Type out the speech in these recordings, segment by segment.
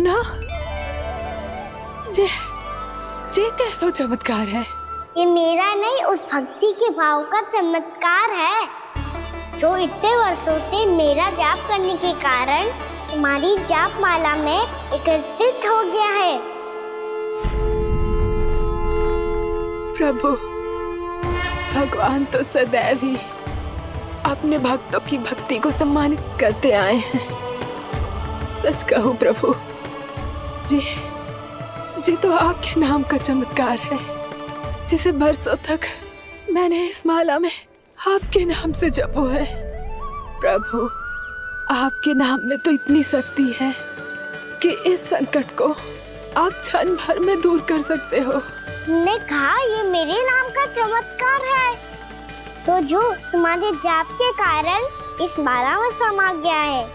कान्हा, ये कैसा चमत्कार है? ये मेरा नहीं, उस भक्ति के भाव का चमत्कार है जो इतने वर्षों से मेरा जाप करने के कारण तुम्हारी जाप माला में एकत्रित हो गया है। प्रभु, भगवान तो सदैव ही अपने भक्तों की भक्ति को सम्मानित करते आए हैं। सच कहूं प्रभु, जी तो आपके नाम का चमत्कार है, जिसे बरसों तक मैंने इस माला में आपके नाम से जपो है। प्रभु, आपके नाम में तो इतनी शक्ति है कि इस संकट को आप क्षण भर में दूर कर सकते हो। तुमने कहा ये मेरे नाम का चमत्कार है, तो जो तुम्हारे जाप के कारण इस माला में समा गया है,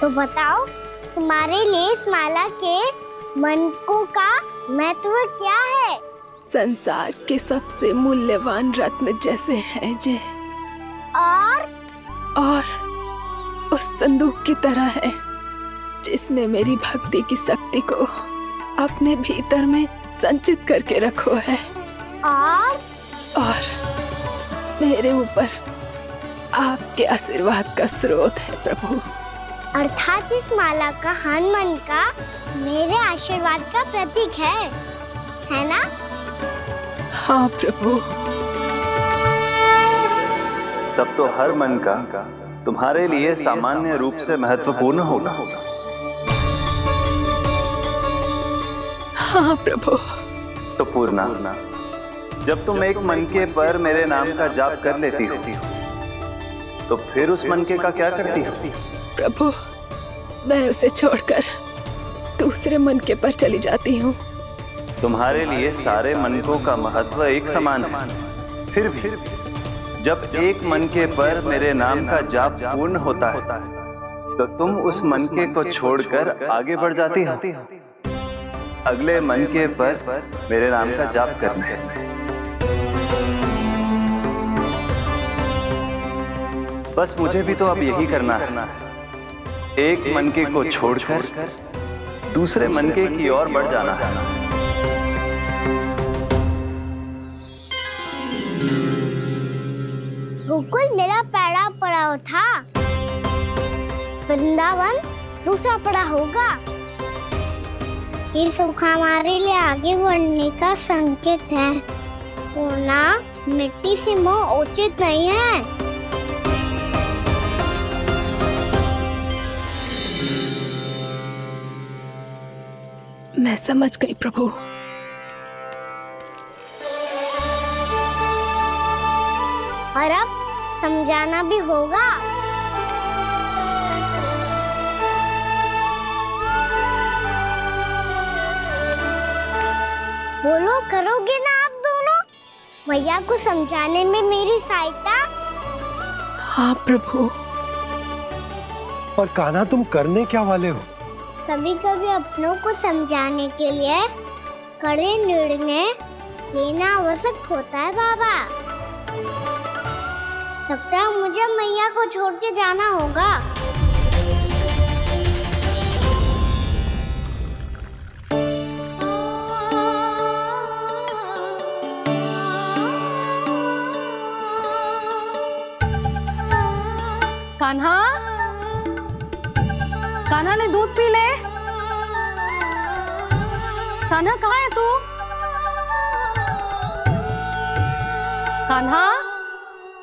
तो बताओ तुम्हारे लिए इस माला के मनकों का महत्व क्या है? संसार के सबसे मूल्यवान रत्न जैसे हैं जे, और उस संदूक की तरह है जिसने मेरी भक्ति की शक्ति को अपने भीतर में संचित करके रखो है, और मेरे ऊपर आपके आशीर्वाद का स्रोत है प्रभु। अर्थात इस माला का हर मन का मेरे आशीर्वाद का प्रतीक है ना? हाँ प्रभु। तब तो हर मन का तुम्हारे लिए सामान्य रूप से महत्वपूर्ण होगा। हाँ प्रभु। तो पूर्णा, जब तुम एक मनके पर मेरे नाम का जाप कर लेती हो, तो फिर उस मनके का क्या करती हो? प्रभु, मैं उसे छोड़कर दूसरे मनके पर चली जाती हूँ। तुम्हारे लिए सारे मनकों का महत्व एक समान है, फिर भी जब एक मनके पर मेरे नाम का जाप पूर्ण होता है, तो तुम उस मनके को छोड़कर आगे बढ़ जाती हो अगले मनके पर मेरे नाम का जाप करने। बस मुझे भी तो अब यही करना है, एक मनके को छोड़कर दूसरे मनके की ओर बढ़ जाना है। गोकुल मेरा पहला पड़ाव था, वृंदावन दूसरा पड़ा होगा। ये सुख हमारे लिए आगे बढ़ने का संकेत है, पूर्णा मिट्टी से मोह उचित नहीं है। मैं समझ गई प्रभु। और अब समझाना भी होगा। बोलो, करोगे ना आप दोनों? मैया को समझाने में मेरी सहायता? हाँ प्रभु। और कान्हा, तुम करने क्या वाले हो? कभी कभी अपनों को समझाने के लिए कड़े निर्णय लेना आवश्यक होता है बाबा। लगता है मुझे मैया को छोड़ के जाना होगा। कान्हा, कान्हा ने दूध पी ले। कान्हा कहाँ है तू? कान्हा,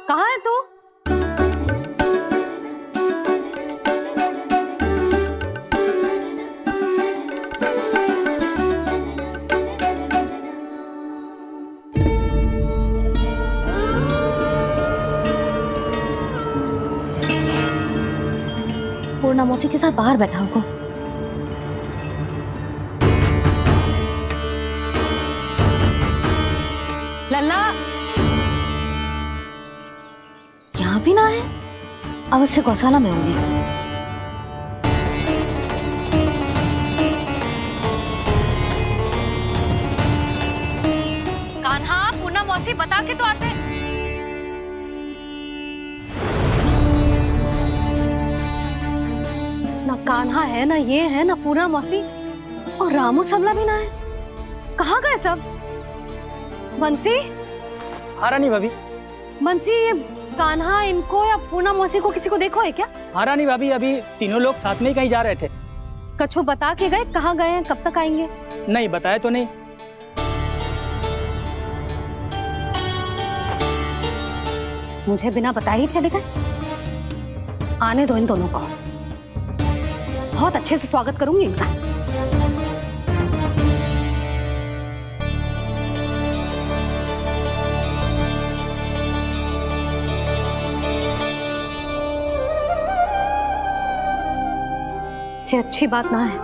कहाँ है तू? पूर्णा मौसी के साथ बाहर बैठा होगा। लल्ला यहाँ भी ना है, अवश्य गौशाला में होंगी। कान्हा, पूर्णा मौसी बता के तो आते। ना कान्हा है, ना ये है, ना पूर्णा मौसी, और रामू सबला भी ना है। कहाँ गए सब? बंसी, हाँ रानी भाभी। बंसी, ये कान्हा इनको या पूनम मौसी को किसी को देखो है क्या? हाँ रानी भाभी, अभी तीनों लोग साथ में ही कहीं जा रहे थे। कछु बता के गए कहाँ गए हैं, कब तक आएंगे? नहीं बताया तो नहीं। मुझे बिना बताए ही चले गए। आने दो इन दोनों को, बहुत अच्छे से स्वागत करूंगी इनका। ये अच्छी बात ना है,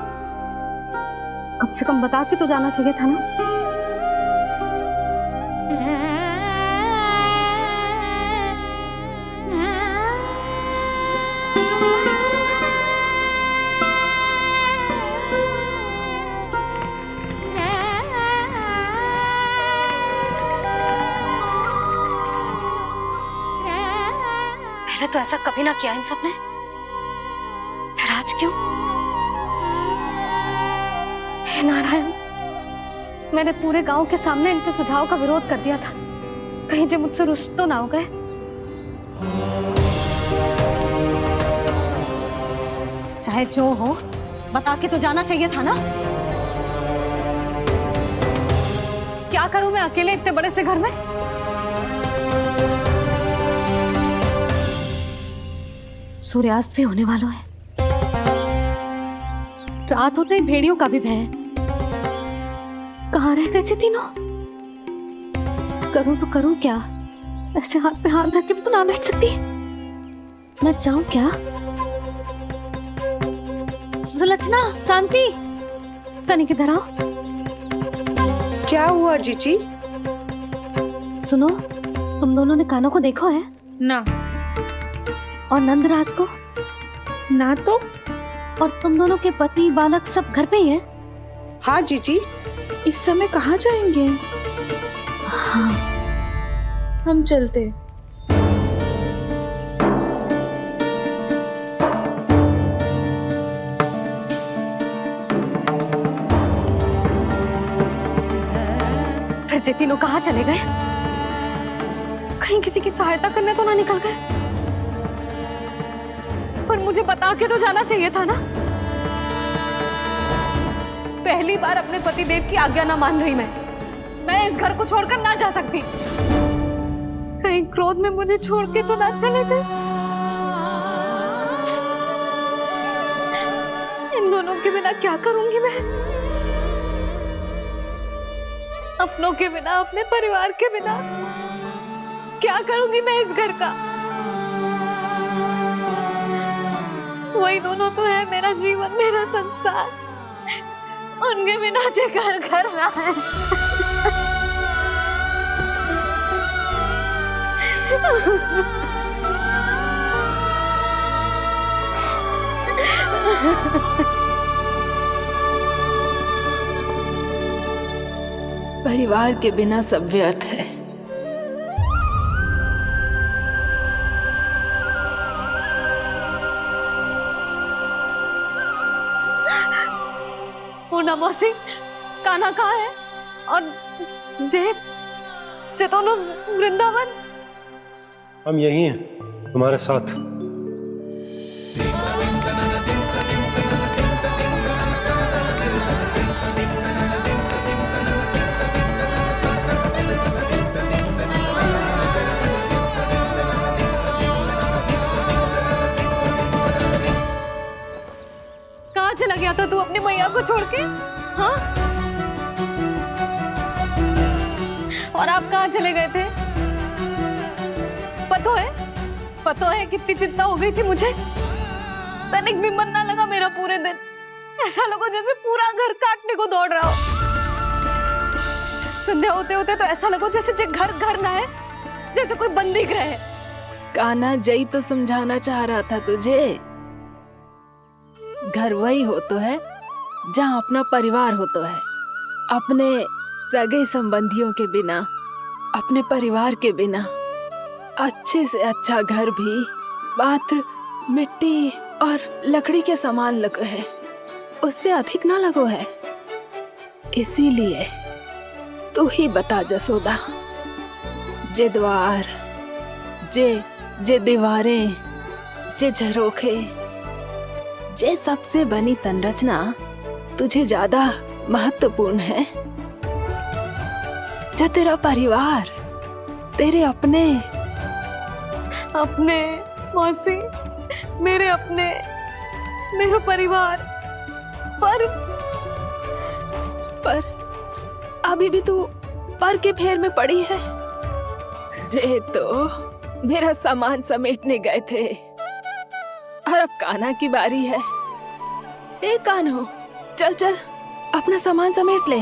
कम से कम बता के तो जाना चाहिए था ना। पहले तो ऐसा कभी ना किया इन सब ने, फिर आज क्यों? हे नारायण, मैंने पूरे गांव के सामने इनके सुझाव का विरोध कर दिया था, कहीं जो मुझसे रुष्ट तो ना हो गए। चाहे जो हो, बता के तो जाना चाहिए था ना। क्या करूं मैं अकेले इतने बड़े से घर में? सूर्यास्त भी होने वाला है, रात होते ही भेड़ियों का भी भय है। कहाँ रह गए थे तीनों? करूं तो करूं क्या? ऐसे हाथ पे हाथ धर के तो ना बैठ सकती। मैं जाऊं क्या? सुलक्षणा, शांति, तनिक इधर आओ। क्या हुआ जीजी? सुनो, तुम दोनों ने कानों को देखा है? ना। और नंदराज को? ना तो। और तुम दोनों के पति बालक सब घर पे ही हैं? हाँ जीजी, इस समय कहाँ जाएंगे? हाँ। हम चलते। फिर जे तीनों कहाँ चले गए? कहीं किसी की सहायता करने तो ना निकल गए? पर मुझे बता के तो जाना चाहिए था ना। पहली बार अपने पतिदेव की आज्ञा ना मान रही मैं इस घर को छोड़कर ना जा सकती। कहीं क्रोध में मुझे छोड़ के तो ना चले गए। इन दोनों के बिना क्या करूंगी मैं? अपनों के बिना, अपने परिवार के बिना क्या करूंगी मैं इस घर का? वही दोनों तो है मेरा जीवन, मेरा संसार। उनके बिना जे घर घर रहा है। परिवार के बिना सब व्यर्थ है। पूनम मौसी, कान्हा कहाँ है? और जे दोनों वृंदावन? हम यही हैं तुम्हारे साथ। कहाँ चला गया था तू अपनी मैया को छोड़ के? हाँ? और आप कहाँ चले गए थे? पता है कितनी चिंता हो गई थी मुझे। तनिक भी मन ना लगा मेरा पूरे दिन। ऐसा लगा जैसे पूरा घर काटने को दौड़ रहा हो। संध्या होते होते तो ऐसा लगा जैसे घर घर ना है, जैसे कोई बंदी गृह है। कान्हा, जय तो समझाना चाह रहा था तुझे। घर वही हो तो है जहाँ अपना परिवार हो तो है। अपने सगे संबंधियों के बिना, अपने परिवार के बिना अच्छे से अच्छा घर भी पात्र मिट्टी और लकड़ी के समान लगो है, उससे अधिक ना लगो है। इसीलिए तू ही बता जसोदा, जे द्वार, जे दीवारें, जे झरोखे, जे सबसे बनी संरचना तुझे ज्यादा महत्वपूर्ण है? या तेरा परिवार, तेरे अपने? अपने मौसी, मेरे अपने, मेरा परिवार। पर अभी भी तू पर के फेर में पड़ी है। ये तो मेरा सामान समेटने गए थे और अब कान्हा की बारी है। ए कान्हो, चल चल अपना सामान समेट ले।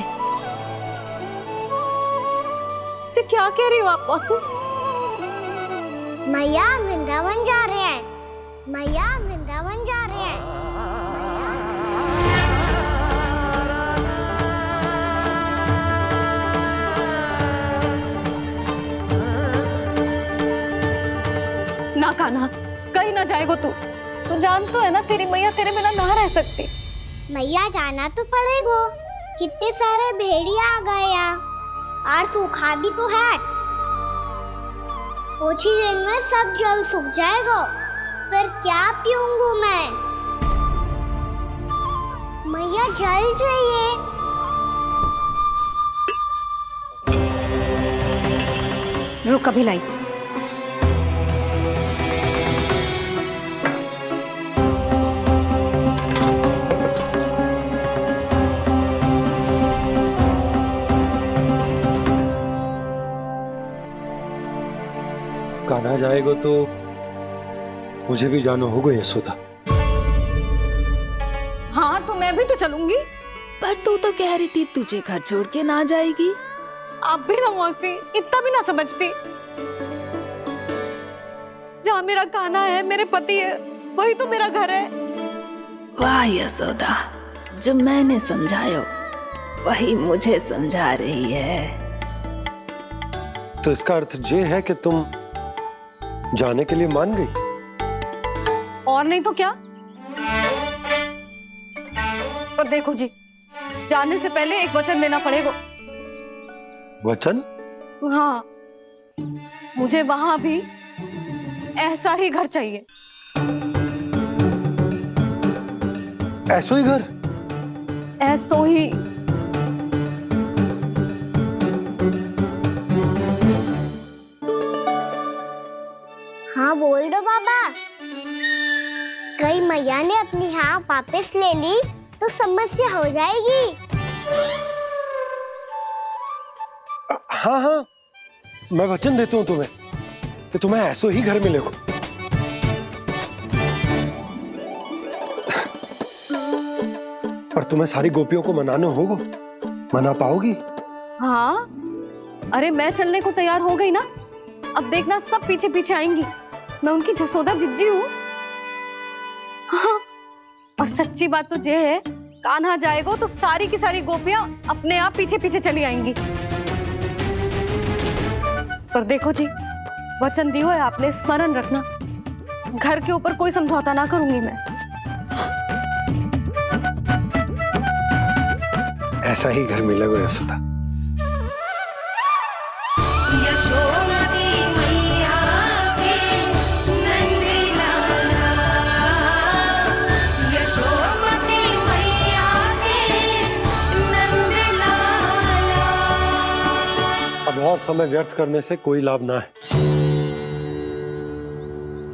जी क्या कह रही हो आप मौसी? मैया वृंदावन जा रहे हैं, मैया वृंदावन जा रहे हैं। ना कान्हा, कहीं ना जाएगो तू। तू जान तो है ना तेरी मैया तेरे बिना ना रह सकती। मैया जाना तो पड़ेगा, कितने सारे भेड़िया आ गए यहाँ और सूखा भी तो है। कुछ ही दिन में सब जल सूख जाएगा, फिर क्या पीऊंगी मैं? मैया जल चाहिए। रुक अभी लाई। कान्हा जाएगा तो मुझे भी जाना होगा यशोदा। हाँ तो मैं भी तो चलूंगी। पर तू तो कह रही थी तुझे घर छोड़ के ना जाएगी। आप भी ना मौसी, इतना भी ना समझती। जहाँ मेरा कान्हा है, मेरे पति है, वही तो मेरा घर है। वाह यशोदा, जो मैंने समझायो वही मुझे समझा रही है। तो इसका अर्थ ये है कि तुम जाने के लिए मान गई? और नहीं तो क्या। पर देखो जी, जाने से पहले एक वचन देना पड़ेगा। वचन? हाँ, मुझे वहां भी ऐसा ही घर चाहिए। ऐसो ही घर? ऐसो ही। हाँ बोल दो बाबा। कहीं मैया ने अपनी हाँ वापस ले ली तो समस्या हो जाएगी। हाँ हाँ, मैं वचन देता हूँ तुम्हें कि तुम्हें ऐसो ही घर मिलेगा। पर तुम्हें सारी गोपियों को मनाना होगा। मना पाओगी? हाँ, अरे मैं चलने को तैयार हो गई ना। अब देखना सब पीछे पीछे आएंगी। मैं उनकी जसोदा जिज्जी हूँ। हाँ, और सच्ची बात तो ये है, कान्हा जाएगा तो सारी की सारी गोपियां अपने आप पीछे पीछे चली आएंगी। पर देखो जी, वचन दियो है आपने, स्मरण रखना। घर के ऊपर कोई समझौता ना करूंगी मैं। ऐसा ही घर मिलेगा यशोदा। अब और समय व्यर्थ करने से कोई लाभ ना है।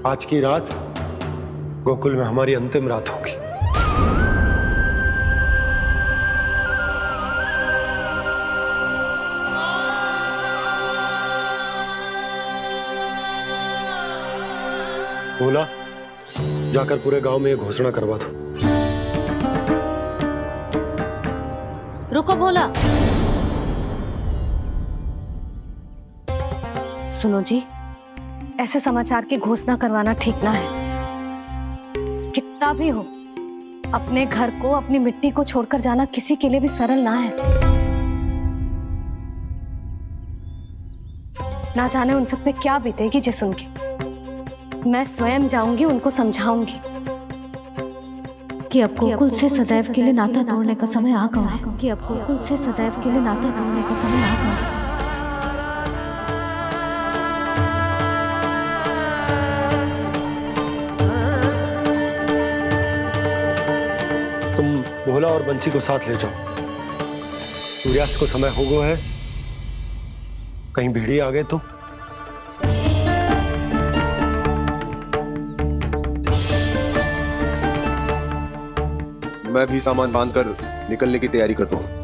आज की रात गोकुल में हमारी अंतिम रात होगी। बोला, जाकर पूरे गांव में ये घोषणा करवा दो। रुको भोला। सुनो जी, ऐसे समाचार की घोषणा करवाना ठीक ना है। कितना भी हो, अपने घर को, अपनी मिट्टी को छोड़कर जाना किसी के लिए भी सरल ना है। ना जाने उन सब पे क्या बीतेगी जे सुन के। मैं स्वयं जाऊंगी, उनको समझाऊंगी। कि अब गोकुल से सदैव के लिए नाता तोड़ने का समय आ गया है, कि अब गोकुल से सदैव के लिए नाता तोड़ने का समय आ गया है। तुम भोला और बंसी को साथ ले जाओ। सूर्यास्त को समय हो गया है, कहीं भेड़िए आ गए तो। मैं भी सामान बांधकर निकलने की तैयारी करता हूँ।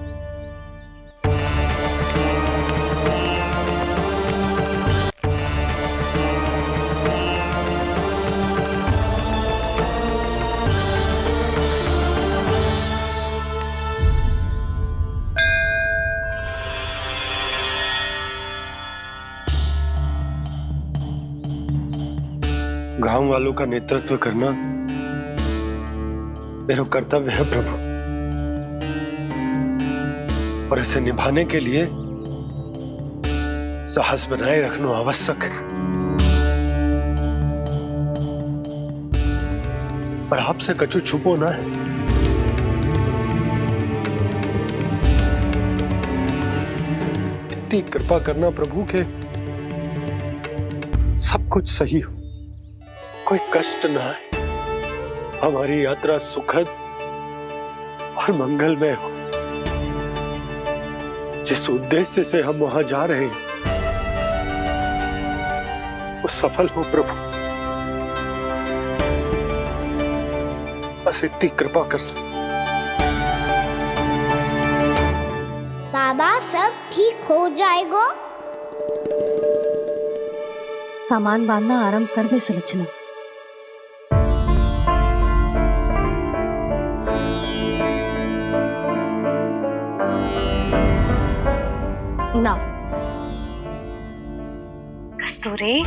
गांव वालों का नेतृत्व करना मेरा कर्तव्य है प्रभु, और इसे निभाने के लिए साहस बनाए रखना आवश्यक है। पर आपसे कछु छुपो ना है। इतनी कृपा करना प्रभु के सब कुछ सही हो, कोई कष्ट ना है, हमारी यात्रा सुखद और मंगलमय हो। जिस उद्देश्य से हम वहां जा रहे हैं वो सफल हो प्रभु, बस इतनी कृपा कर। बाबा सब ठीक हो जाएगा। सामान बांधना आरंभ कर दे सुलोचना। ना कस्तूरी,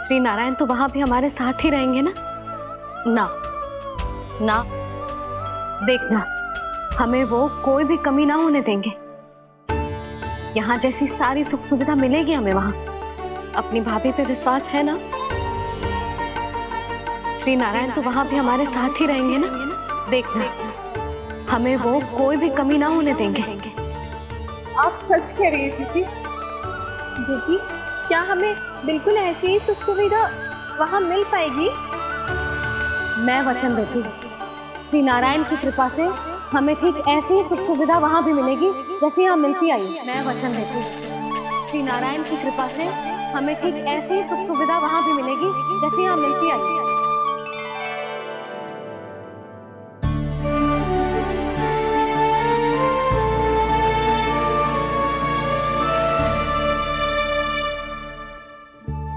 श्री नारायण तो वहां भी हमारे साथ ही रहेंगे ना? ना ना, देखना हमें वो कोई भी कमी ना होने देंगे। यहाँ जैसी सारी सुख सुविधा मिलेगी हमें वहां। अपनी भाभी पे विश्वास है ना? श्री नारायण तो वहां भी हमारे साथ ही रहेंगे ना? देखना हमें वो कोई भी कमी ना होने देंगे। आप सच कह रही है जीजी। जीजी, क्या हमें बिल्कुल ऐसी ही सुख सुविधा वहाँ मिल पाएगी? मैं वचन देती हूँ, श्री नारायण की कृपा से हमें ठीक ऐसी ही सुख सुविधा वहाँ भी मिलेगी जैसी यहाँ मिलती आई। मैं वचन देती हूँ, श्री नारायण की कृपा से हमें ठीक ऐसी ही सुख सुविधा वहाँ भी मिलेगी जैसी यहाँ मिलती आई।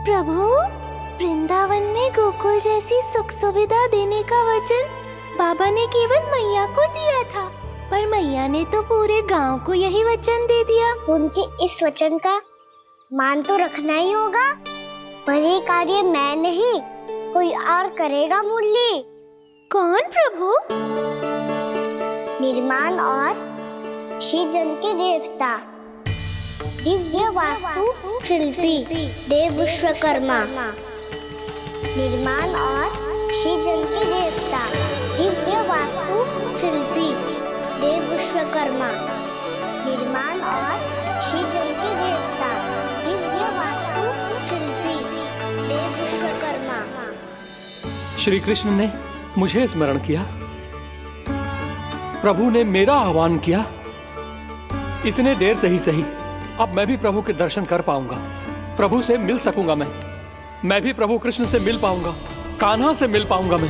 प्रभु, वृंदावन में गोकुल जैसी सुख सुविधा देने का वचन बाबा ने केवल मैया को दिया था, पर मैया ने तो पूरे गांव को यही वचन दे दिया। उनके इस वचन का मान तो रखना ही होगा, पर ये कार्य मैं नहीं कोई और करेगा। मुरली कौन प्रभु? निर्माण और सृजन के देवता, दिव्य वास्तु शिल्पी देव विश्वकर्मा। निर्माण और सृजन के देवता, दिव्य वास्तु शिल्पी देव विश्वकर्मा। निर्माण और सृजन के देवता, दिव्य वास्तु शिल्पी देव विश्वकर्मा। श्री कृष्ण ने मुझे स्मरण किया, प्रभु ने मेरा आह्वान किया। इतने देर से ही सही, अब मैं भी प्रभु के दर्शन कर पाऊंगा, प्रभु से मिल सकूंगा। मैं भी प्रभु कृष्ण से मिल पाऊंगा, कान्हा से मिल पाऊंगा मैं।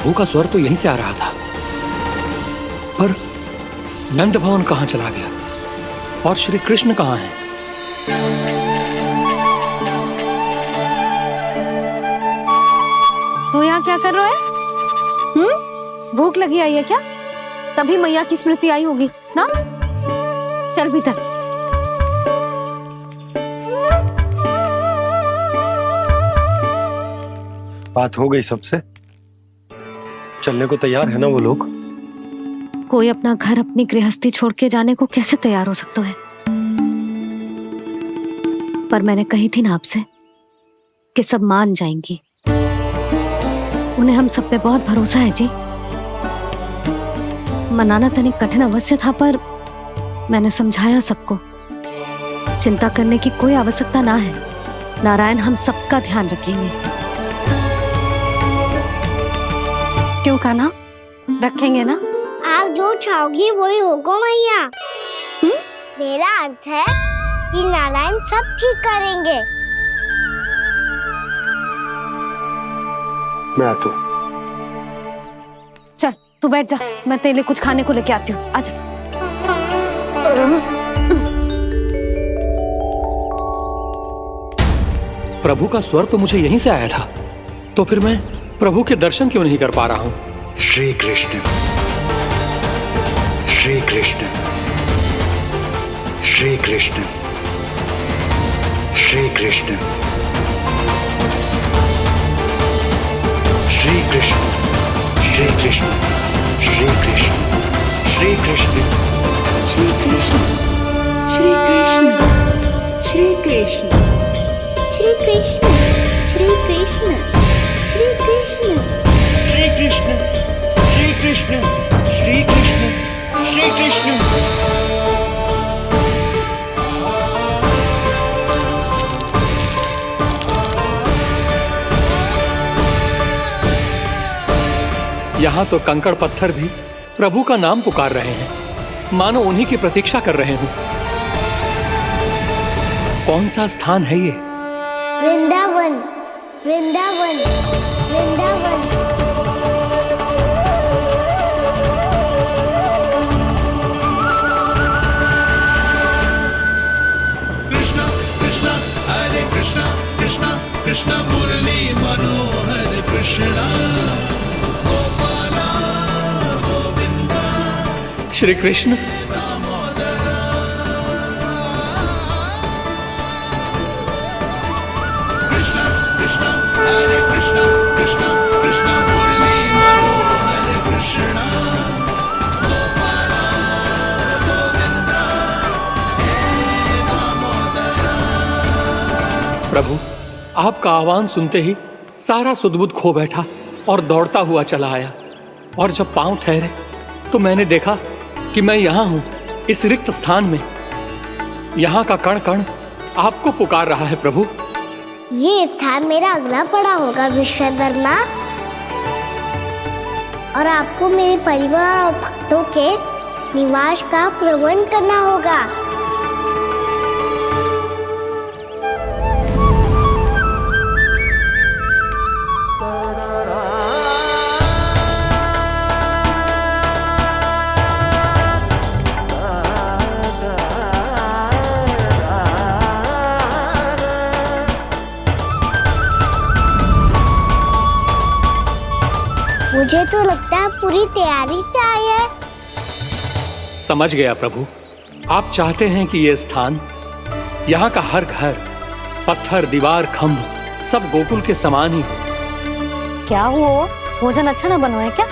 प्रभु का स्वर तो यहीं से आ रहा था, पर नंद भवन कहां चला गया और श्री कृष्ण कहां हैं? तू यहाँ क्या कर रहा है? भूख लगी आई है क्या? तभी मैया की स्मृति आई होगी ना? चल भीतर। बात हो गई सबसे? चलने को तैयार है ना वो लोग? कोई अपना घर अपनी गृहस्थी छोड़ के जाने को कैसे तैयार हो सकता है? पर मैंने कही थी ना आपसे कि सब मान जाएंगी। उन्हें हम सब पे बहुत भरोसा है जी। मनाना तनिक कठिन अवश्य था, पर मैंने समझाया सबको। चिंता करने की कोई आवश्यकता ना है। नारायण हम सबका ध्यान रखेंगे। क्यों कान्हा, रखेंगे ना? आप जो चाहोगी वही होगा मैया। मेरा अर्थ है कि नारायण सब ठीक करेंगे। मैं आता हूं। चल तू बैठ जा, मैं तेरे लिए कुछ खाने को लेके आती हूँ। आजा। प्रभु का स्वर तो मुझे यहीं से आया था, तो फिर मैं प्रभु के दर्शन क्यों नहीं कर पा रहा हूँ? श्री कृष्ण, श्री कृष्ण, श्री कृष्ण, श्री कृष्ण, श्री कृष्ण, श्री कृष्ण, श्री कृष्ण, श्री कृष्ण, श्री कृष्ण, श्री कृष्ण, श्री कृष्ण, श्री कृष्ण, श्री कृष्ण, श्री कृष्ण, श्री कृष्ण, श्री कृष्ण, श्री कृष्ण, श्री कृष्ण। यहाँ तो कंकड़ पत्थर भी प्रभु का नाम पुकार रहे हैं, मानो उन्हीं की प्रतीक्षा कर रहे हूँ। कौन सा स्थान है ये? वृंदावन, वृंदावन, वृंदावन। कृष्णा कृष्णा हरे कृष्णा, कृष्णा कृष्णा मुरली मनोहर कृष्णा, गोपाला गोविंदा श्री कृष्ण। दामोदरा। कृष्णा कृष्णा हरे कृष्णा, कृष्णा कृष्णा मुरली मनोहर कृष्णा, गोपाला गोविंदा हे दामोदरा। प्रभु, आपका आह्वान सुनते ही सारा सुध-बुध खो बैठा और दौड़ता हुआ चला आया, और जब पांव ठहरे तो मैंने देखा कि मैं यहाँ हूँ, इस रिक्त स्थान में। यहाँ का कण कण आपको पुकार रहा है प्रभु। ये स्थान मेरा अगला पड़ा होगा विश्वकर्मा, और आपको मेरे परिवार और भक्तों के निवास का प्रबंध करना होगा। मुझे तो लगता है पूरी तैयारी से आए हैं। समझ गया प्रभु, आप चाहते हैं कि ये स्थान, यहाँ का हर घर, पत्थर, दीवार, खम्भ सब गोकुल के समान ही हो। क्या हुआ? भोजन अच्छा ना बना है क्या?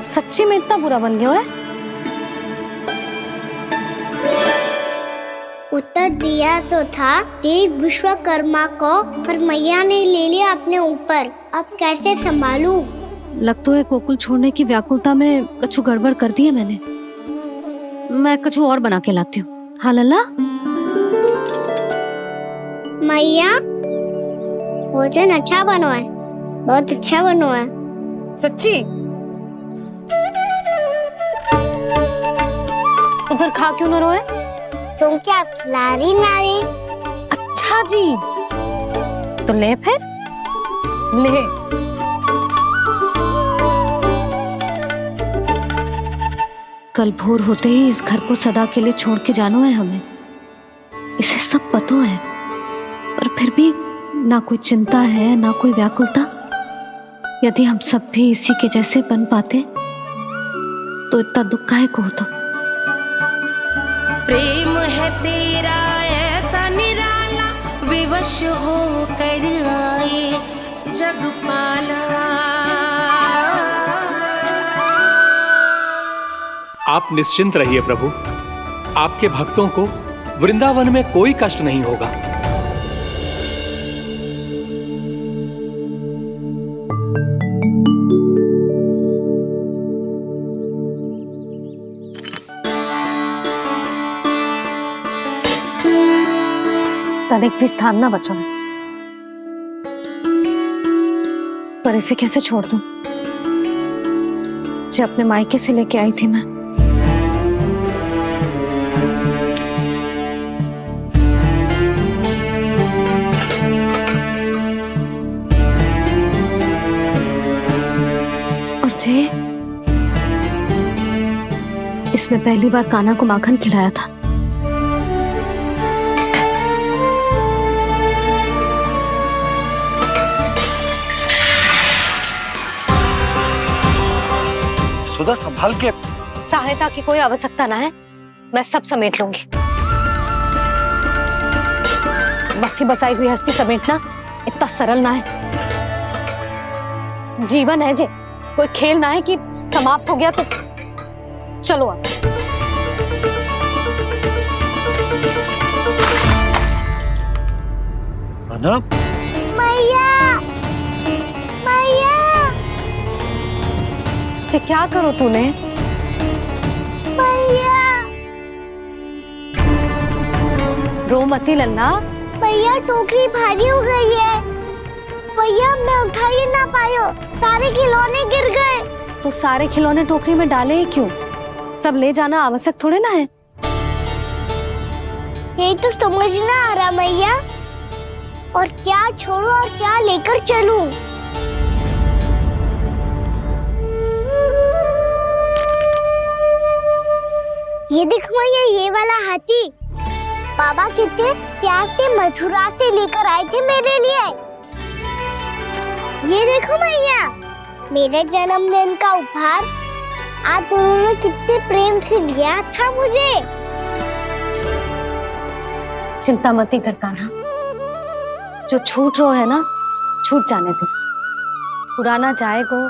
सच्ची में इतना बुरा बन गया है? उत्तर दिया तो था देव विश्वकर्मा को, पर मैया ने ले लिया अपने ऊपर। अब कैसे संभालूं? लग तो है गोकुल छोड़ने की व्याकुलता में कछु गड़बड़ कर दी है मैंने। मैं कछु और बना के लाती हूँ। हाँ लल्ला? मैया, भोजन अच्छा बनो है, बहुत अच्छा बनो है। सच्ची? तो फिर खा क्यों न रोए? क्योंकि आप खिला रही नारी। अच्छा, राधा जी, तो ले फिर ले। कल भोर होते ही इस घर को सदा के लिए छोड़ के जाना है हमें, इसे सब पता है, पर फिर भी ना कोई चिंता है ना कोई व्याकुलता। यदि हम सब भी इसी के जैसे बन पाते तो इतना दुख काहे को होता। प्रेम है तेरा ऐसा निराला, विवश हो कर आए जग पाला। आप निश्चिंत रहिए प्रभु, आपके भक्तों को वृंदावन में कोई कष्ट नहीं होगा। तनिक भी स्थान ना बचो है, पर इसे कैसे छोड़ दूं जो अपने मायके से लेके आई थी मैं। और जे इसमें पहली बार कान्हा को माखन खिलाया था। सुधा संभाल के। सहायता की कोई आवश्यकता ना है, मैं सब समेट लूंगी। बसी बसाई हुई हस्ती समेटना इतना सरल ना है। जीवन है जे, कोई खेल ना है कि समाप्त हो गया तो चलो आप। अना? मैया, मैया, जे क्या करो तूने? मैया, रो मती लल्ला। भैया टोकरी भारी हो गई है। भैया मैं उठा ही ना पायो, सारे खिलौने गिर गए। तो सारे खिलौने टोकरी में डाले ही क्यों? सब ले जाना आवश्यक थोड़े ना है। यही तो समझ ना आ रहा मैया, और क्या छोड़ू और क्या लेकर चलूं? ये देख मैया, ये वाला हाथी बाबा कितने प्यार से मथुरा से लेकर आए थे मेरे लिए। ये देखो मैया, मेरे जन्मदिन का उपहार आप उन्होंने कितने प्रेम से दिया था मुझे। चिंता मत कर कान्हा, जो छूट रो है ना छूट जाने दे। पुराना जाएगो,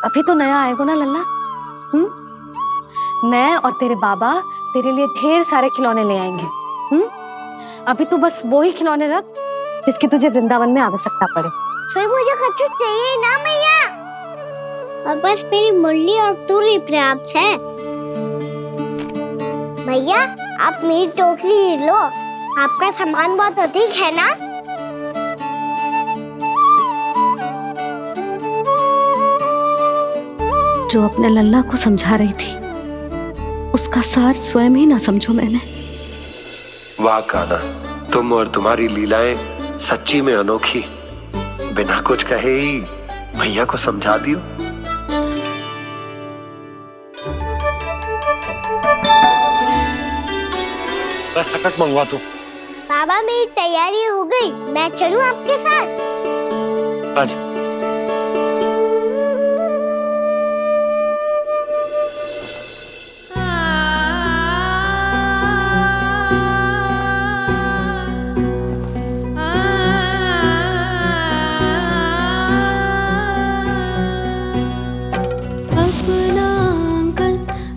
अभी तो नया आएगो ना लल्ला। मैं और तेरे बाबा तेरे लिए ढेर सारे खिलौने ले आएंगे। अभी तू बस वो ही खिलौने रख जिसकी तुझे वृंदावन में आवश्यकता पड़े। फिर मुझे कुछ चाहिए ना मैया, और बस मेरी मुरली और तुरी पर्याप्त है। भैया आप मेरी टोकरी लो, आपका सामान बहुत अधिक है ना। जो अपने लल्ला को समझा रही थी उसका सार स्वयं ही ना समझो मैंने। वाह कान्हा, तुम और तुम्हारी लीलाएं सच्ची में अनोखी। बिना कुछ कहे ही भैया को समझा दियो। बस सकट मंगवा दो। बाबा मेरी तैयारी हो गई, मैं चलूं आपके साथ? आज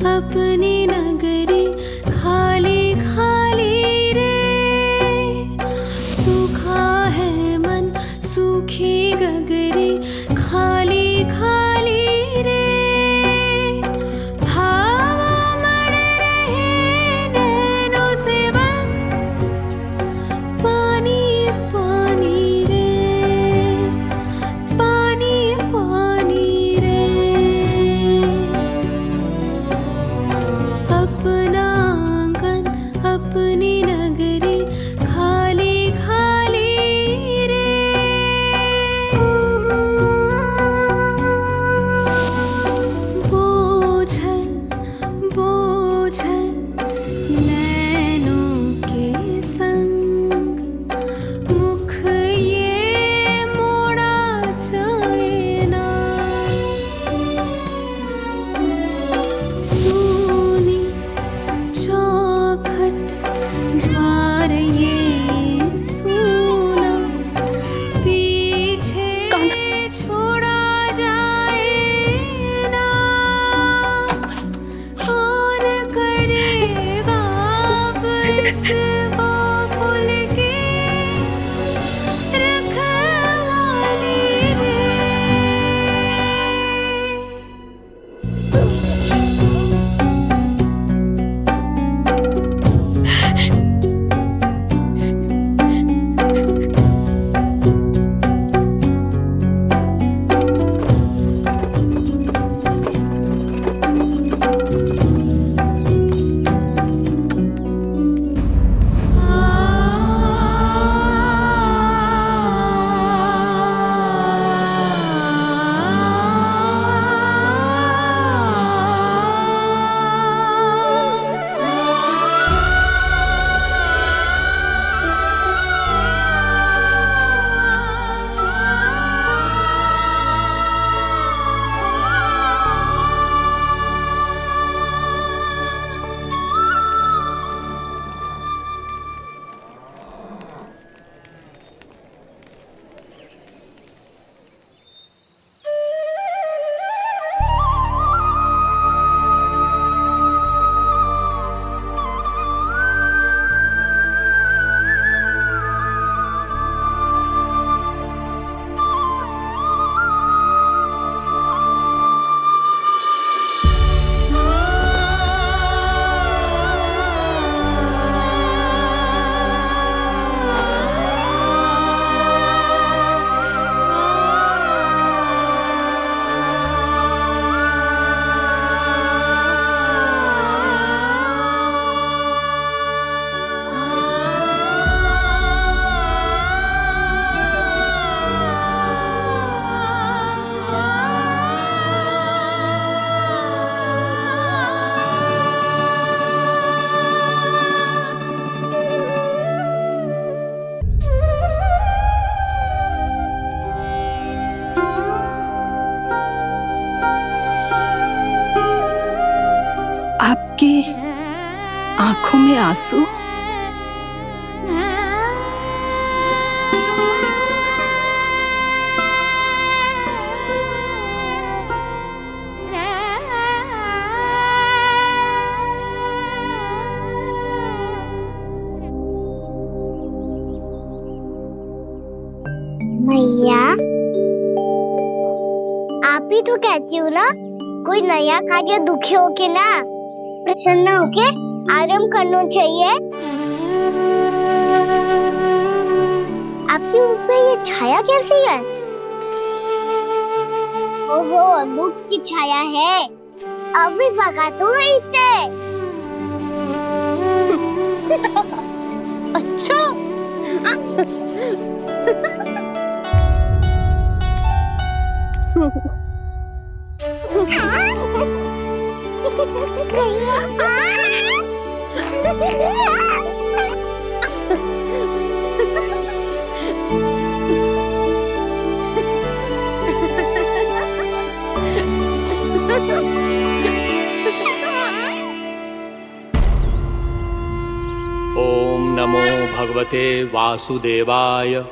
अपनी नगरी खाली खाली रे, सूखा है मन सूखी गगरी। आंखों में आंसू। मैया, आप ही तो कहती हो ना, कोई नया कार्य दुखी होके ना प्रसन्न होके आराम करना चाहिए। आपके मुंह पे ये छाया कैसी है? ओहो, दुख की छाया है। अभी भगा दूंगा इसे। अच्छा। ओम नमो भगवते वासुदेवाय।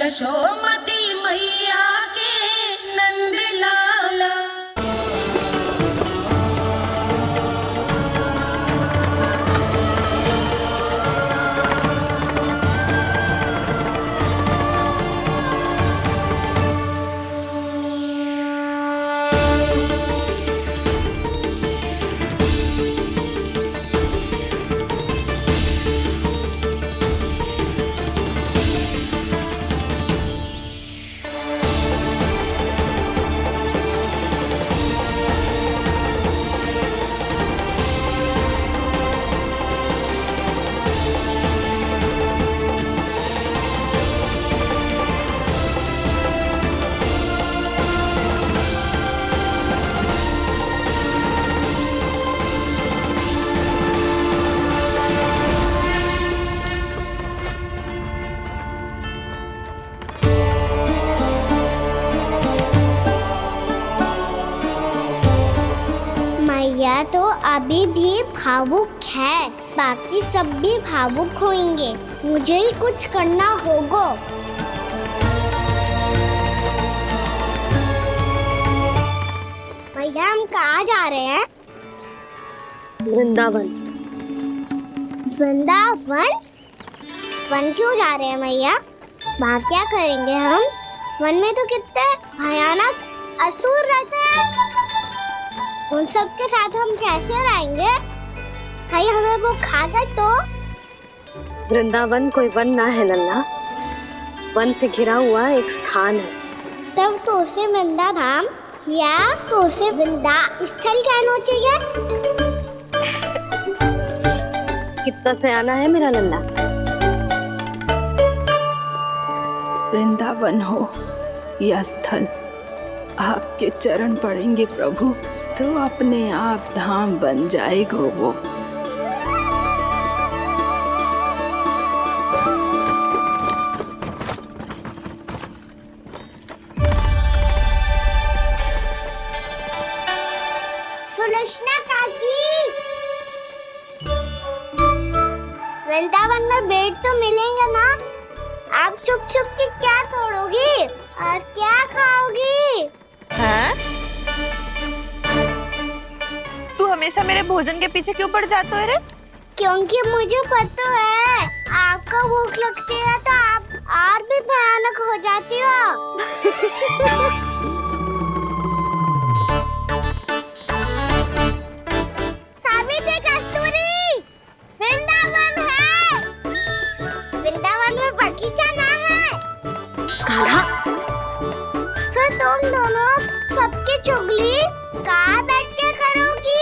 यशोमती मैया के नंद लाला। मैया तो अभी भी भावुक है, बाकी सब भी भावुक होंगे। मुझे ही कुछ करना होगा। मैया हम कहाँ जा रहे हैं? वृंदावन। वृंदावन? वन क्यों जा रहे हैं मैया? वहाँ क्या करेंगे हम? वन में तो कितने भयानक असुर रहते हैं। उन सब के साथ हम कैसे रहेंगे? भाई हमें वो खा गए तो? वृंदावन कोई वन ना है लल्ला, वन से घिरा हुआ एक स्थान है। तब तो उसे वृंदा धाम क्या तो उसे वृंदा स्थल कहना चाहिए। कितना सयाना है मेरा लल्ला। वृंदावन हो या स्थल, आपके चरण पड़ेंगे प्रभु तो अपने आप धाम बन जाएगा वो। सुलक्षणा काकी, वृंदावन में बेट तो मिलेंगे ना? आप छुप छुप के क्या तोड़ोगी और क्या खाओगी? हाँ? तू हमेशा मेरे भोजन के पीछे क्यों पड़ जाते हो रे? क्योंकि मुझे पता है आपको भूख लगती है तो आप और भी भयानक हो जाती हो। सावित्री, कस्तूरी, वृंदावन है। वृंदावन में बगीचा ना है। कान्हा, फिर तुम दोनों सबकी चुगली कहाँ बैठ के करोगी?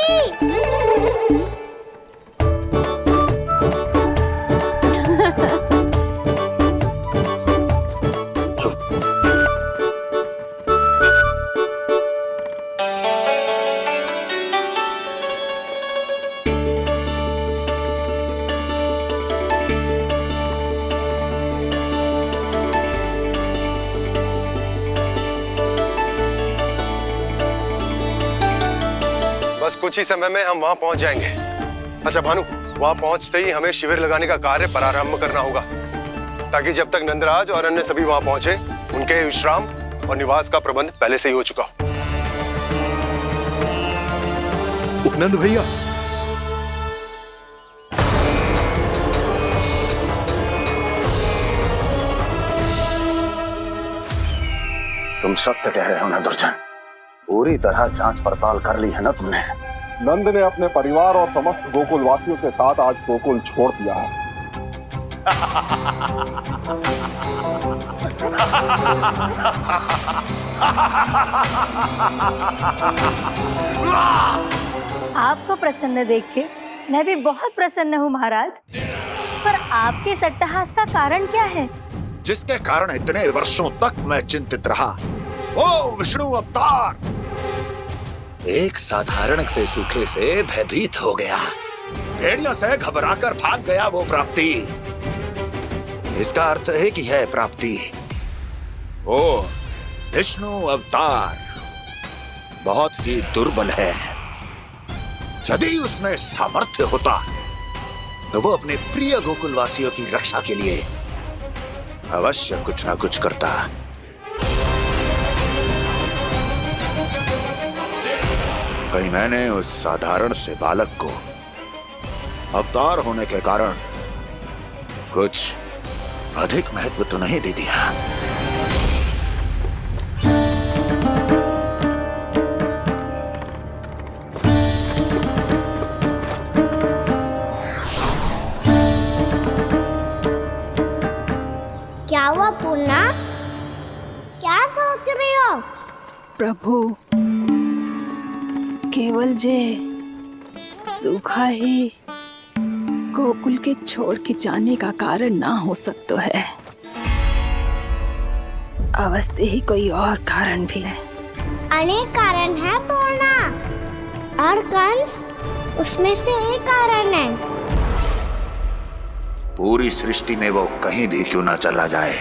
बस कुछ ही समय में हम वहां पहुंच जाएंगे। अच्छा भानु, वहां पहुंचते ही हमें शिविर लगाने का कार्य प्रारंभ करना होगा, ताकि जब तक नंदराज और अन्य सभी वहां पहुंचे उनके विश्राम और निवास का प्रबंध पहले से ही हो चुका हो। नंद भैया, तुम सत्य कह रहे हो ना दुर्जन, पूरी तरह जांच पड़ताल कर ली है ना तुमने? नंद ने अपने परिवार और समस्त गोकुल वासियों के साथ आज गोकुल छोड़ दिया है। आपको प्रसन्न देख के मैं भी बहुत प्रसन्न हूँ महाराज, पर आपके इस अट्टहास का कारण क्या है? जिसके कारण इतने वर्षों तक मैं चिंतित रहा, ओ विष्णु अवतार, एक साधारण से सूखे से भयभीत हो गया, भेड़ियों से घबराकर भाग गया वो प्राप्ति। इसका अर्थ है कि है प्राप्ति वो विष्णु अवतार बहुत ही दुर्बल है। यदि उसमें सामर्थ्य होता तो वो अपने प्रिय गोकुलवासियों की रक्षा के लिए अवश्य कुछ ना कुछ करता। कहीं मैंने उस साधारण से बालक को अवतार होने के कारण कुछ अधिक महत्व तो नहीं दे दिया। क्या हुआ पूर्णा? क्या सोच रही हो? प्रभु, केवल जे सूखा ही गोकुल के छोड़ के जाने का कारण ना हो सकता है। अवश्य ही कोई और कारण भी है। अनेक कारण है पूर्णा, और कंस उसमें से एक कारण है। पूरी सृष्टि में वो कहीं भी क्यों ना चला जाए,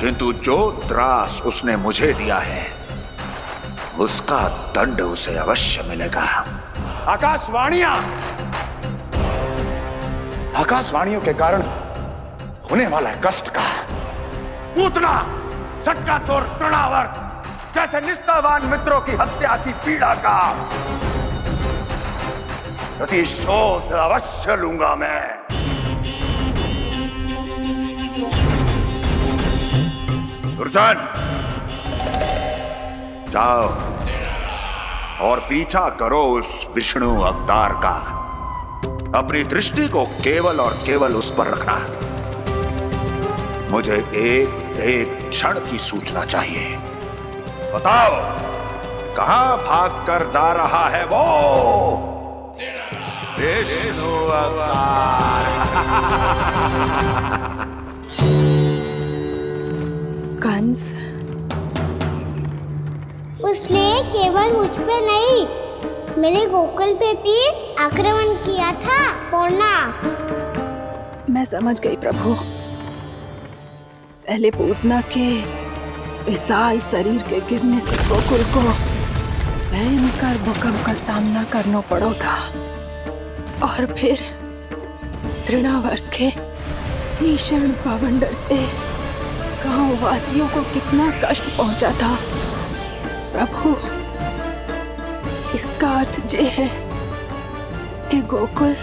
किंतु जो त्रास उसने मुझे दिया है उसका दंड उसे अवश्य मिलेगा। आकाशवाणियों के कारण होने वाला कष्ट का, पूतना, सटका चोर, तृणावर जैसे निष्ठावान मित्रों की हत्या की पीड़ा का प्रतिशोध अवश्य लूंगा मैं। दुर्जन, जाओ और पीछा करो उस विष्णु अवतार का। अपनी दृष्टि को केवल और केवल उस पर रखना। मुझे एक एक क्षण की सूचना चाहिए। बताओ, कहां भागकर जा रहा है वो विष्णु अवतार? कंस, उसने केवल मुझ पे नहीं, मेरे गोकुल पे भी आक्रमण किया था पूर्णा। मैं समझ गई प्रभु। पहले पूतना के विशाल शरीर के गिरने से गोकुल को भयंकर भूकंप का सामना करना पड़ा था, और फिर तृणावर्त के भीषण पावंडर से गांव वासियों को कितना कष्ट पहुंचा था। प्रभु, इसका अर्थ ये है कि गोकुल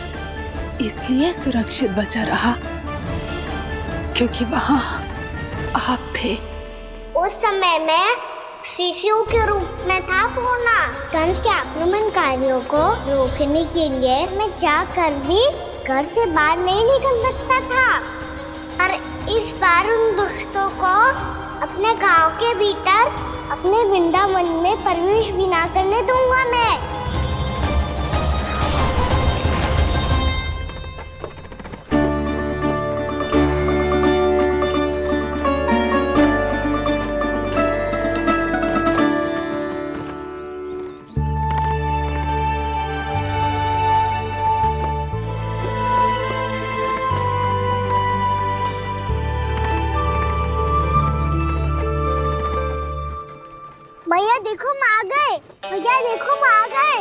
इसलिए सुरक्षित बचा रहा क्योंकि वहां आप थे। उस समय मैं शिशु के रूप में था पूर्णा। कंस के आक्रमणकारियों को रोकने के लिए मैं जाकर भी घर से बाहर नहीं निकल सकता था, और इस बार उन दुष्टों को अपने गांव के भीतर, अपने वृंदावन में प्रवेश भी ना करने दूंगा मैं। भैया देखो हम आ गए, भैया देखो हम आ गए,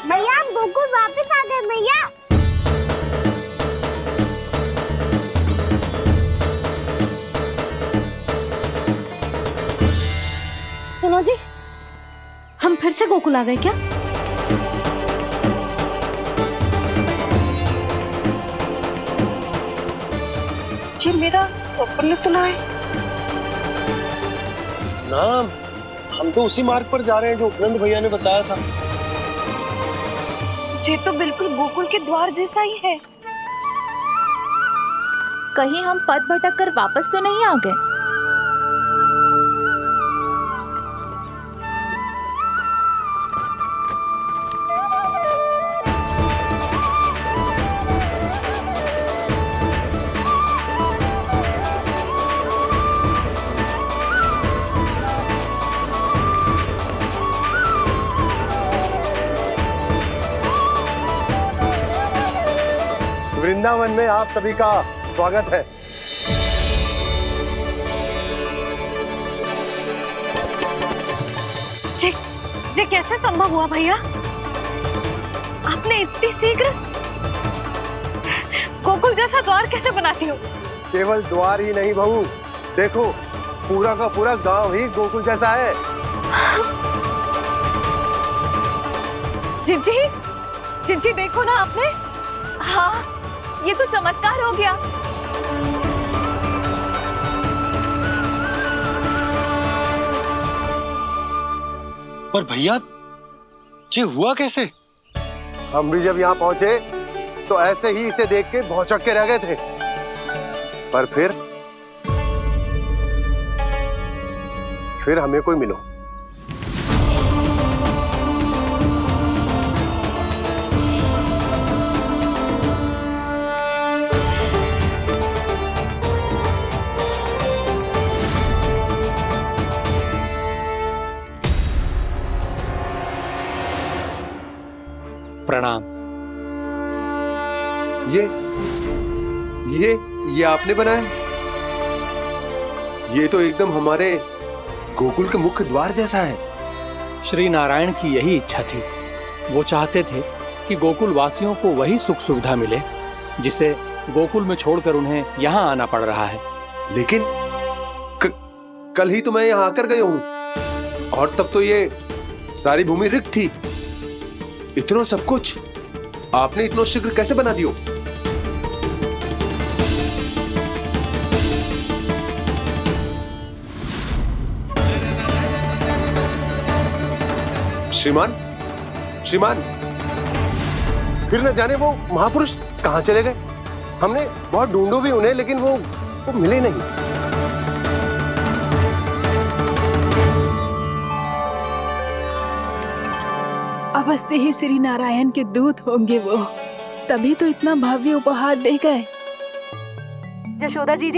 भैया हम गोकुल वापस आ गए भैया। सुनो जी, हम फिर से गोकुल आ गए क्या? जी मेरा स्वप्न तो ना है। ना, हम तो उसी मार्ग पर जा रहे हैं जो उपनंद भैया ने बताया था। ये तो बिल्कुल गोकुल के द्वार जैसा ही है। कहीं हम पथ भटक कर वापस तो नहीं आ गए? वृंदावन में आप सभी का स्वागत है। ये कैसे संभव हुआ भैया? आपने इतनी शीघ्र गोकुल जैसा द्वार कैसे बनाती हो? केवल द्वार ही नहीं बहू, देखो पूरा का पूरा गांव ही गोकुल जैसा है। जिज्जी, जिज्जी देखो ना आपने। हाँ, ये तो चमत्कार हो गया। पर भैया, ये हुआ कैसे? हम भी जब यहाँ पहुंचे तो ऐसे ही इसे देख के भौचक के रह गए थे, पर फिर हमें कोई मिलो। प्रणाम। ये आपने बनाया? ये तो एकदम हमारे गोकुल के मुख्य द्वार जैसा है। श्री नारायण की यही इच्छा थी। वो चाहते थे कि गोकुल वासियों को वही सुख सुविधा मिले जिसे गोकुल में छोड़कर उन्हें यहाँ आना पड़ रहा है। लेकिन कल ही तो मैं यहाँ आकर गया हूँ और तब तो ये सारी भूमि रिक्त थी। इतना सब कुछ आपने इतना शीघ्र कैसे बना दियो? श्रीमान, फिर न जाने वो महापुरुष कहां चले गए। हमने बहुत ढूंढो भी उन्हें, लेकिन वो मिले नहीं। अवश्य ही श्री नारायण के दूत होंगे वो, तभी तो इतना भव्य उपहार दे गए। यशोदा जी,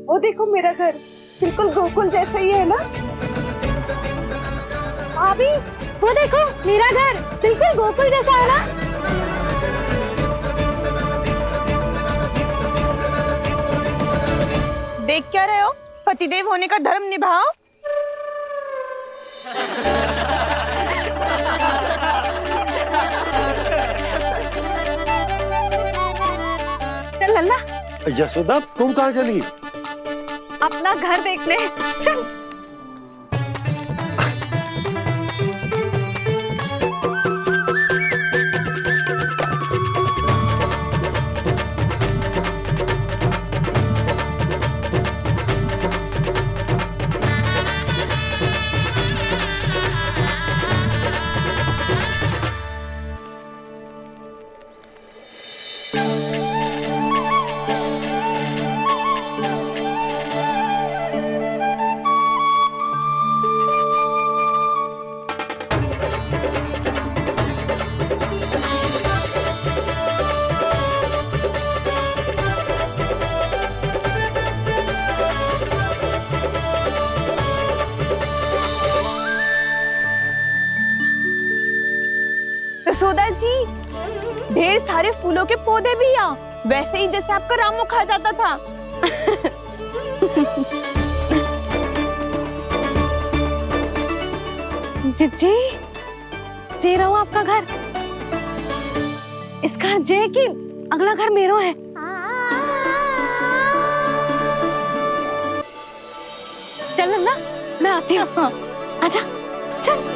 वो देखो मेरा घर बिल्कुल गोकुल जैसा ही है ना। भाभी, वो देखो मेरा घर बिल्कुल गोकुल जैसा है ना। देख क्या रहे हो? पतिदेव होने का धर्म निभाओ। चल लल्ला, यशोदा तुम कहाँ चली? अपना घर देखने चल। यशोदा जी, ढेर सारे फूलों के पौधे भी यहाँ, वैसे ही जैसे आपका रामू खा जाता था। जिज्जी, जे रहो आपका घर। इस घर जे की अगला घर मेरो है। चल नन्ना, मैं आती हूँ। आजा, चल।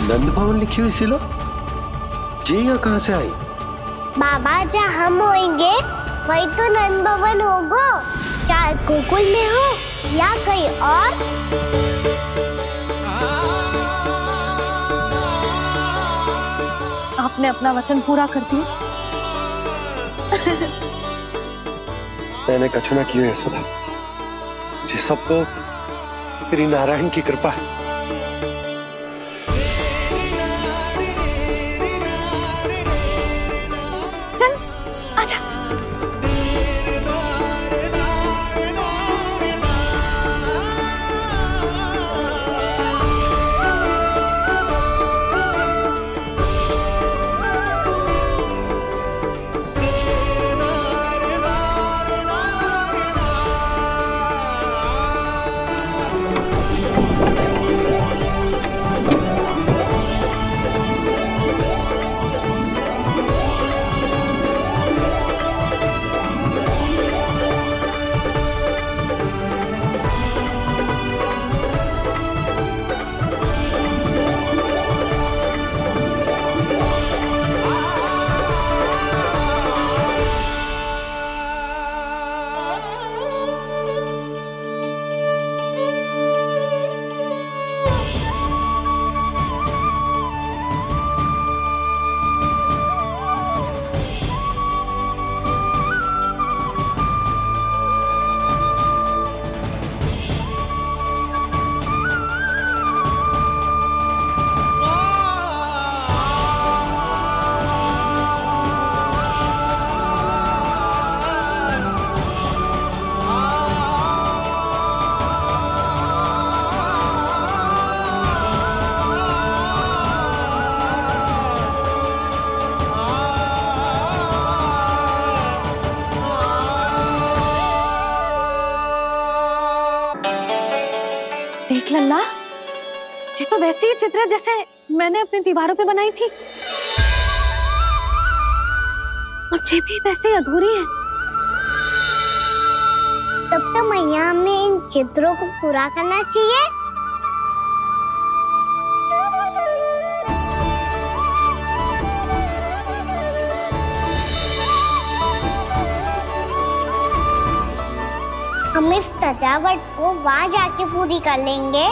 नंद भवन लिखी हुई सिला, ये यहाँ कहाँ से आई? बाबा, जहाँ हम होंगे वही तो नंद भवन होगा। चाहे गोकुल में हो या कहीं और। आपने अपना वचन पूरा कर दिया। मैंने कछु ना किया यशोदा। ये सब तो श्री नारायण की कृपा है। चल आजा। देख लल्ला, ये तो वैसी ही चित्र है जैसे मैंने अपनी दीवारों पे बनाई थी, और ये भी वैसे ही अधूरी है। तब तो मैया हमें इन चित्रों को पूरा करना चाहिए। हम इस सजावट को वहाँ जाके पूरी कर लेंगे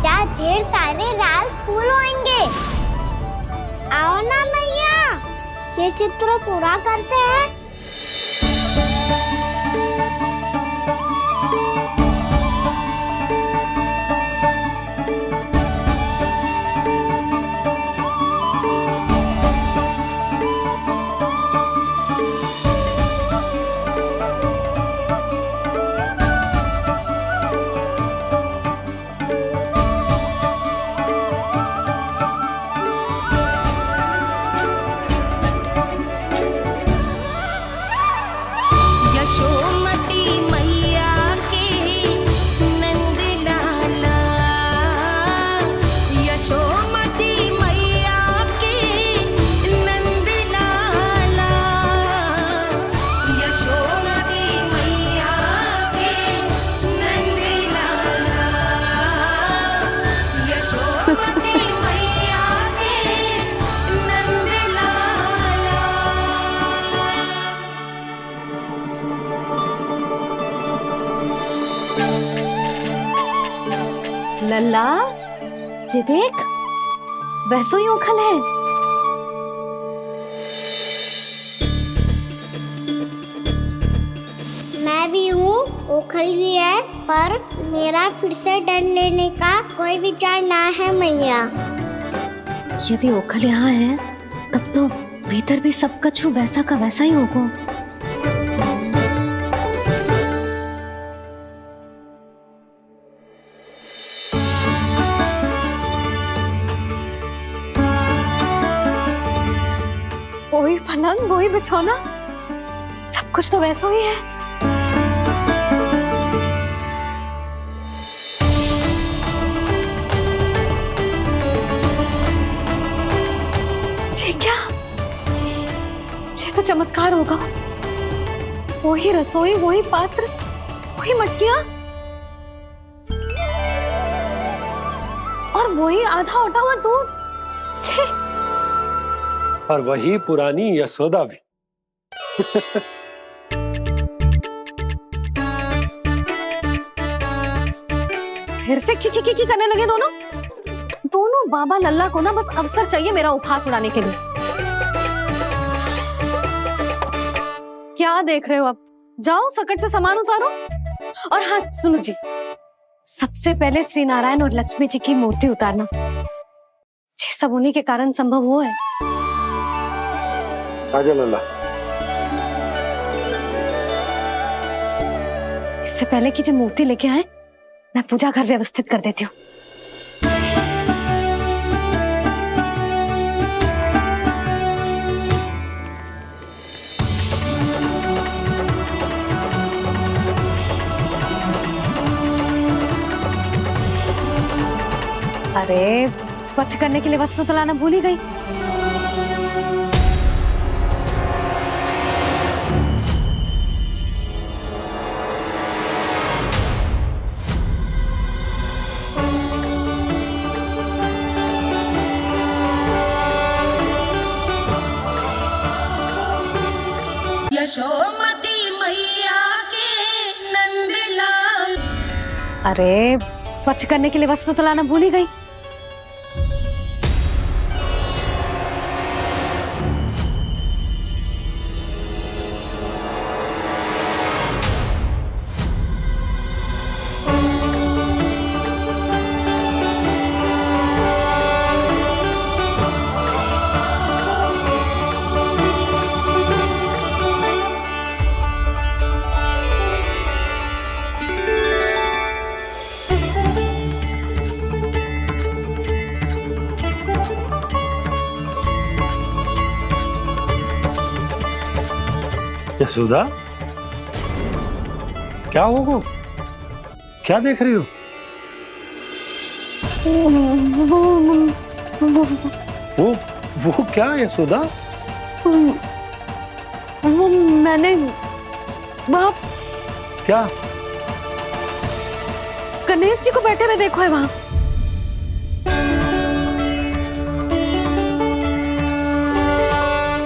जहाँ ढेर सारे लाल फूल होंगे। आओ ना मैया, ये चित्र पूरा करते हैं। लल्ला, ये देख, वैसो ही उखल है। मैं भी हूँ, उखल भी है, पर मेरा फिर से डर लेने का कोई विचार ना है मैया। यदि ओखल यहाँ है, तब तो भीतर भी सब कछु वैसा का वैसा ही होगा। वही पलंग, वही बिछौना, सब कुछ तो वैसा ही है। ये क्या? ये तो चमत्कार होगा। वही रसोई, वही पात्र, वही मटकियां, और वही आधा उटा हुआ दूध। छे! और वही पुरानी यशोदा भी। फिर से खी करने लगे दोनों बाबा लल्ला को ना बस अवसर चाहिए मेरा उपहास उड़ाने के लिए। क्या देख रहे हो? अब जाओ, सकट से सामान उतारो। और हाँ सुनो जी, सबसे पहले श्री नारायण और लक्ष्मी जी की मूर्ति उतारना, ये सब उन्हीं के कारण संभव हुआ है। आजा लल्ला। इससे पहले कि जो मूर्ति लेके आए, मैं पूजा घर व्यवस्थित कर देती हूँ। अरे स्वच्छ करने के लिए वस्त्र तो लाना भूल ही गई। यशोमती मैया के नंदलाल। अरे स्वच्छ करने के लिए वस्त्र तो लाना भूल ही गई। यशोदा, क्या होगा? क्या देख रही हो? वो क्या यशोदा? वो मैंने वहाँ क्या? गणेश जी को बैठे हुए देखो है वहाँ।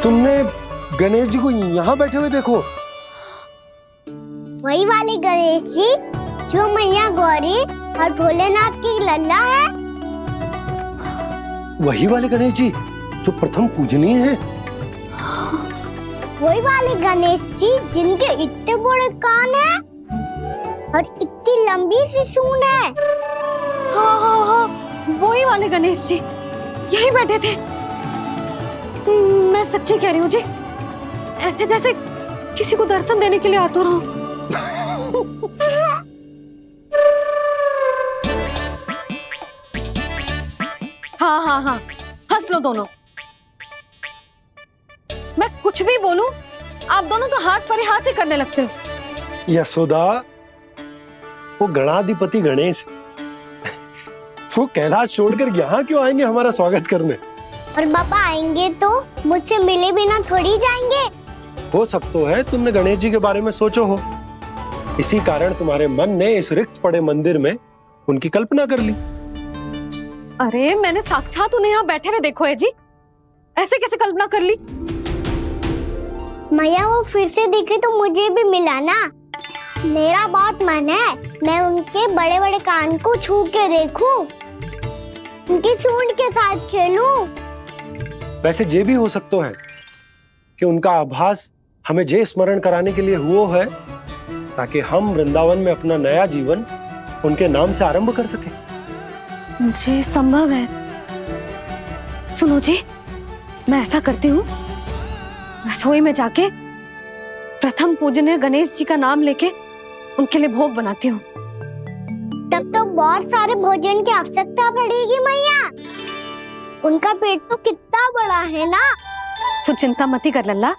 तुमने गणेश जी को यहाँ बैठे हुए देखो? वही वाले गणेश जी जो मैया गौरी और भोलेनाथ की लल्ला है। वही वाले गणेश जी जो प्रथम पूजनीय हैं? वही वाले गणेश जी जिनके इतने बड़े कान हैं और इतनी लंबी सी सूंड है। हाँ हाँ हाँ, वही वाले गणेश जी यही बैठे थे। मैं सच्ची कह रही हूँ जी, ऐसे जैसे किसी को दर्शन देने के लिए आतुर हूँ। हाँ हाँ हाँ, हंस लो दोनों। मैं कुछ भी बोलूं, आप दोनों तो हाथ परिहास ही करने लगते हो। यशोदा, वो गणाधिपति गणेश वो कैलाश छोड़कर यहाँ क्यों आएंगे हमारा स्वागत करने? और पापा आएंगे तो मुझसे मिले बिना थोड़ी जाएंगे। हो सकता है तुमने गणेश जी के बारे में सोचो हो, इसी कारण तुम्हारे मन ने इस रिक्त पड़े मंदिर में उनकी कल्पना कर ली। अरे मैंने साक्षात उन्हें यहाँ बैठे हुए देखो है जी, ऐसे कैसे कल्पना कर ली? मैया वो फिर से दिखे तो मुझे भी मिला ना। मेरा बहुत मन है मैं उनके बड़े बड़े कान को छू के देखूं, उनकी सूंड के साथ खेलूं। वैसे ये भी हो सकता है कि उनका आभास हमें जे स्मरण कराने के लिए हुआ है ताकि हम वृंदावन में अपना नया जीवन उनके नाम से आरंभ कर सके। जी संभव है। सुनो जी, मैं ऐसा करती हूँ, रसोई में जाके प्रथम पूजनीय गणेश जी का नाम लेके उनके लिए भोग बनाती हूँ। तब तो बहुत सारे भोजन की आवश्यकता पड़ेगी मैया। उनका पेट तो कितना बड़ा है ना। तू चिंता मत ही कर लल्ला,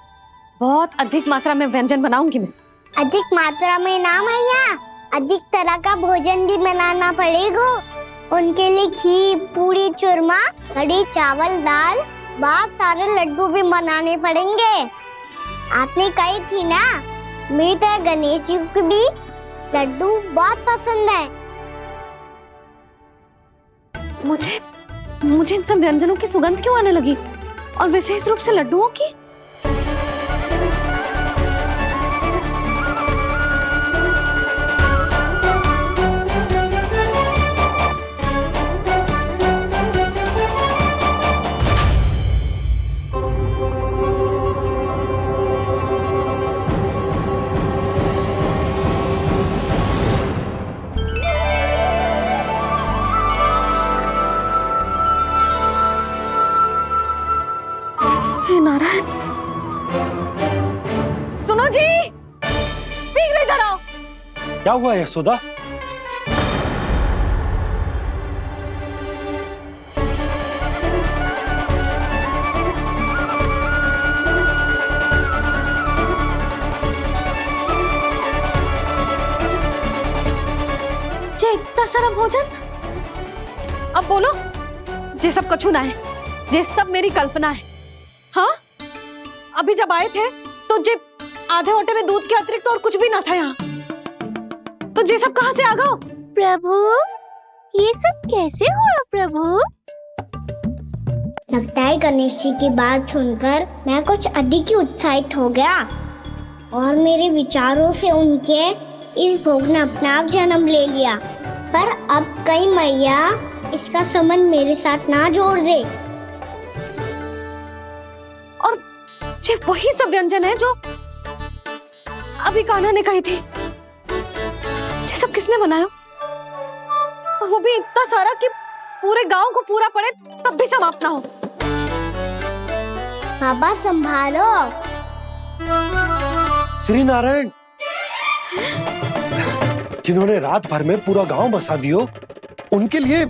बहुत अधिक मात्रा में व्यंजन बनाऊंगी मैं। अधिक मात्रा में ना मैया, अधिक तरह का भोजन भी बनाना पड़ेगा। उनके लिए खीर, पूरी, चूरमा, कढ़ी, चावल, दाल, बहुत सारे लड्डू भी बनाने पड़ेंगे। आपने कही थी ना, मेरी तरह गणेश जी को भी लड्डू बहुत पसंद है। मुझे इन सब व्यंजनों की सुगंध क्यों आने लगी, और विशेष रूप से लड्डुओं की? क्या हुआ यशोदा? इतना सारा भोजन, अब बोलो जे सब कछु ना है, जे सब मेरी कल्पना है। हाँ, अभी जब आए थे तो जे आधे ओटे में दूध के अतिरिक्त और कुछ भी ना था यहाँ, तो जे सब कहाँ से आ गए? प्रभु, ये सब कैसे हुआ प्रभु? लगता है गणेश जी की बात सुनकर मैं कुछ अधिक ही उत्साहित हो गया और मेरे विचारों से उनके इस भोग ने अपना आप जन्म ले लिया। पर अब कहीं मैया इसका संबंध मेरे साथ ना जोड़ दे। और ये वही सब व्यंजन है जो अभी कान्हा ने कही थी। ये सब किसने बनाया? और वो भी इतना सारा कि पूरे गांव को पूरा पड़े तब भी समाप्त ना हो। बाबा संभालो। श्री नारायण, जिन्होंने रात भर में पूरा गांव बसा दियो, उनके लिए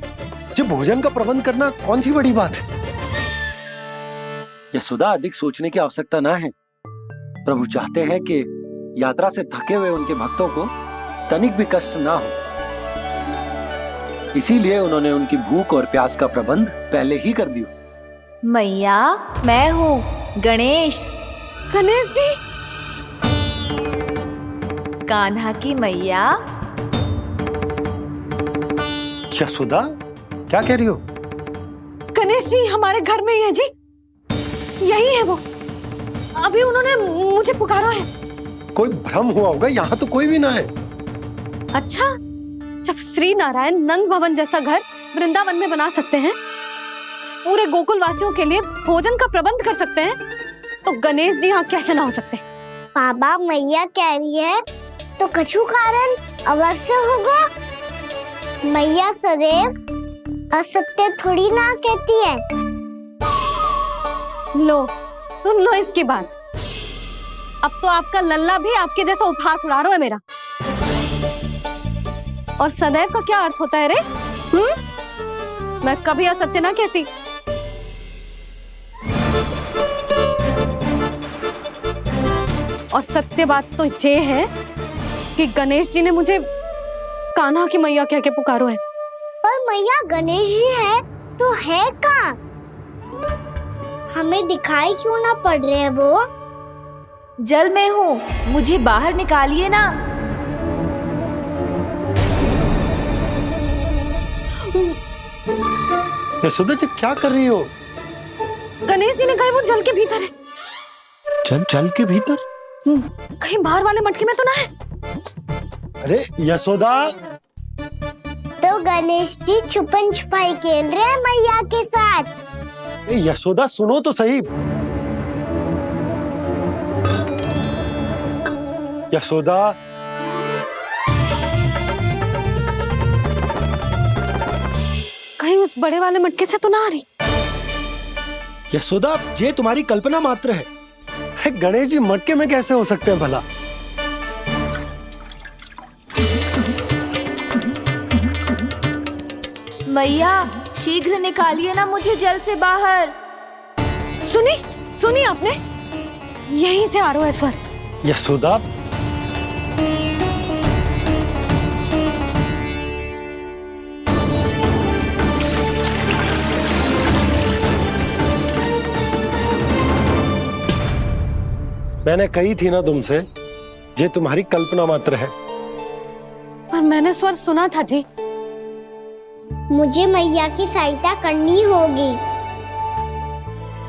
जो भोजन का प्रबंध करना कौन सी बड़ी बात है? यशोदा, अधिक सोचने की आवश्यकता ना है। प्रभु चाहते हैं कि यात्रा से थके हुए उनके भक्तों को तनिक भी कष्ट ना हो, इसीलिए उन्होंने उनकी भूख और प्यास का प्रबंध पहले ही कर दिया। मैया, मैं हूँ गणेश। गणेश जी, कान्हा की मैया। यशोदा, क्या कह रही हो? गणेश जी हमारे घर में ही है जी, यही है वो। अभी उन्होंने मुझे पुकारा है। कोई भ्रम हुआ होगा, यहाँ तो कोई भी ना है। अच्छा, जब श्री नारायण नंद भवन जैसा घर वृंदावन में बना सकते हैं, पूरे गोकुल वासियों के लिए भोजन का प्रबंध कर सकते हैं, तो गणेश जी यहाँ कैसे ना हो सकते? बाबा, मैया कह रही है तो कछु कारण अवश्य होगा। मैया सदैव असत्य थोड़ी ना कहती है। लो, सुन लो इसकी बात। अब तो आपका लल्ला भी आपके जैसा उपहास उड़ा रहा है मेरा। और सदैव का क्या अर्थ होता है रे? मैं कभी असत्य ना कहती। और सत्य बात तो ये है कि गणेश जी ने मुझे कान्हा की मैया कह के पुकारो है। पर मैया गणेश जी है तो है कहाँ? हमें दिखाई क्यों ना पड़ रहे हैं वो? जल में हूँ, मुझे बाहर निकालिए ना। यशोदा जी, क्या कर रही हो? गणेश जी ने कहा वो जल के भीतर है। जल के भीतर? कहीं बाहर वाले मटके में तो ना है? अरे यशोदा, तो गणेश जी छुपन छुपाई खेल रहे हैं मैया के साथ। यशोदा, सुनो तो सही। यशोदा, कहीं उस बड़े वाले मटके से तो ना आ रही? यशोदा, ये तुम्हारी कल्पना मात्र है। गणेश जी मटके में कैसे हो सकते हैं भला? मैया, शीघ्र निकालिए ना मुझे जल से बाहर। सुनी आपने? यहीं से आ रहा है स्वर। यशोदा, मैंने कही थी ना तुमसे, ये तुम्हारी कल्पना मात्र है। पर मैंने स्वर सुना था जी। मुझे मैया की सहायता करनी होगी।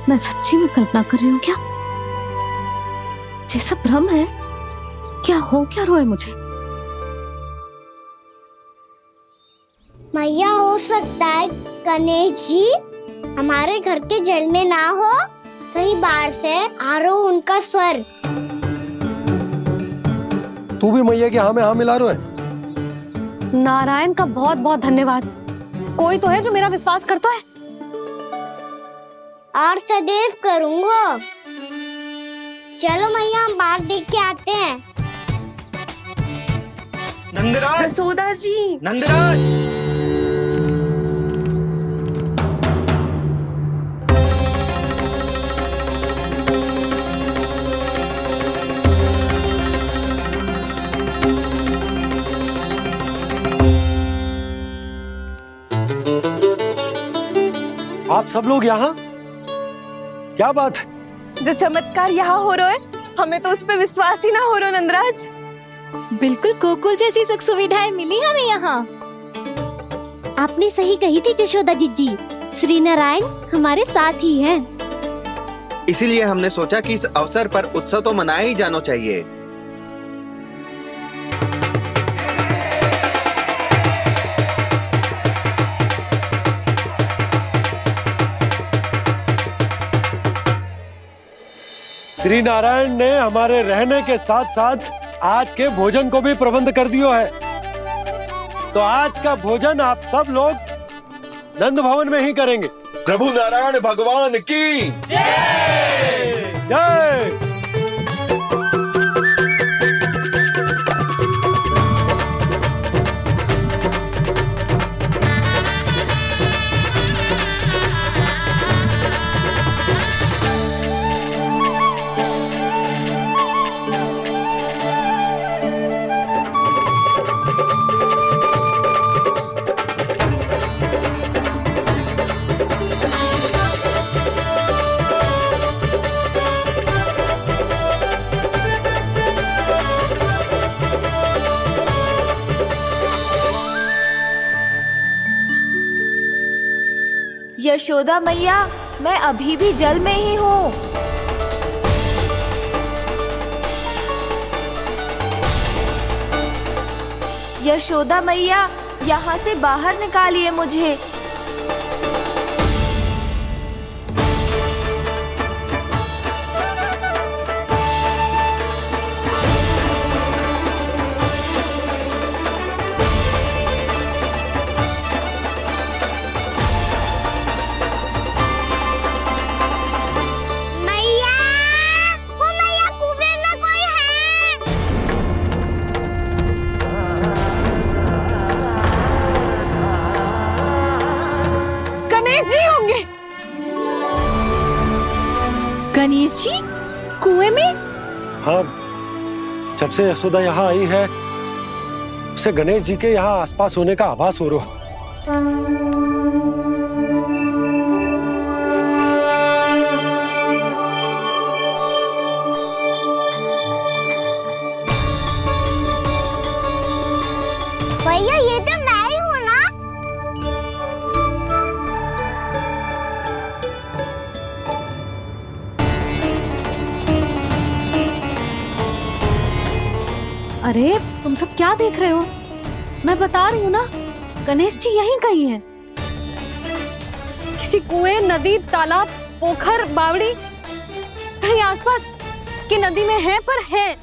मैं सच्ची में कल्पना कर रही हूँ क्या? ये सब भ्रम है क्या? हो क्या रहा है मुझे? मैया, हो सकता है गणेश जी हमारे घर के जल में ना हो, कहीं बाहर से आ रहा हो उनका स्वर। तू भी मैया के हाँ में हाँ मिला रहा है। नारायण का बहुत बहुत धन्यवाद। कोई तो है जो मेरा विश्वास करता है। और सदैव करूंगा। चलो मैया, हम बाहर देख के आते हैं। नंदराज, जसोदा जी, नंदराज। आप सब लोग यहाँ? क्या बात है? जो चमत्कार यहाँ हो रहा है, हमें तो उस पर विश्वास ही ना हो रहा नंदराज। बिल्कुल गोकुल जैसी सुख सुविधाएं मिली हमें यहाँ। आपने सही कही थी जशोदा जीजी, श्री नारायण हमारे साथ ही हैं। इसीलिए हमने सोचा कि इस अवसर पर उत्सव तो मनाया ही जाना चाहिए। श्री नारायण ने हमारे रहने के साथ साथ आज के भोजन को भी प्रबंध कर दियो है। तो आज का भोजन आप सब लोग नंद भवन में ही करेंगे। प्रभु नारायण भगवान की जय जय। यशोदा मैया, मैं अभी भी जल में ही हूँ। यशोदा मैया, यहाँ से बाहर निकालिए मुझे। गणेश जी कुएं में? हाँ, जब से यशोदा यहाँ आई है उसे गणेश जी के यहाँ आसपास होने का आभास हो रहा। भैया ये तो मैं ही हूँ ना। अरे तुम सब क्या देख रहे हो? मैं बता रही हूँ ना, गणेश जी यहीं कहीं हैं। किसी कुएं, नदी, तालाब, पोखर, बावड़ी कहीं आसपास की नदी में है, पर है।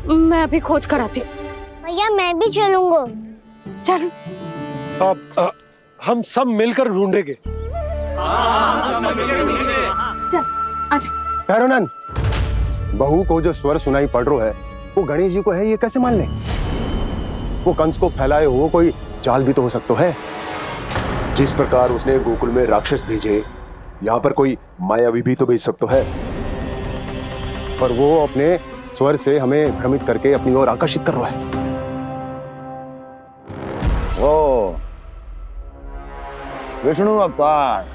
मैं अभी खोज कर आती हूँ। भैया मैं भी चलूंगा। चल। अब हम सब मिलकर ढूंढेंगे। चल आजा। भैरवनंद, बहू को जो स्वर सुनाई पड़ रहा है वो गणेश जी को है, ये कैसे मान ले? वो कंस को फैलाए हुए कोई चाल भी तो हो सकता है। जिस प्रकार उसने गोकुल में राक्षस भेजे, यहाँ पर कोई मायावी भी तो भेज सकता है। और वो अपने स्वर से हमें भ्रमित करके अपनी ओर आकर्षित कर रहा है। ओ विष्णु अवतार।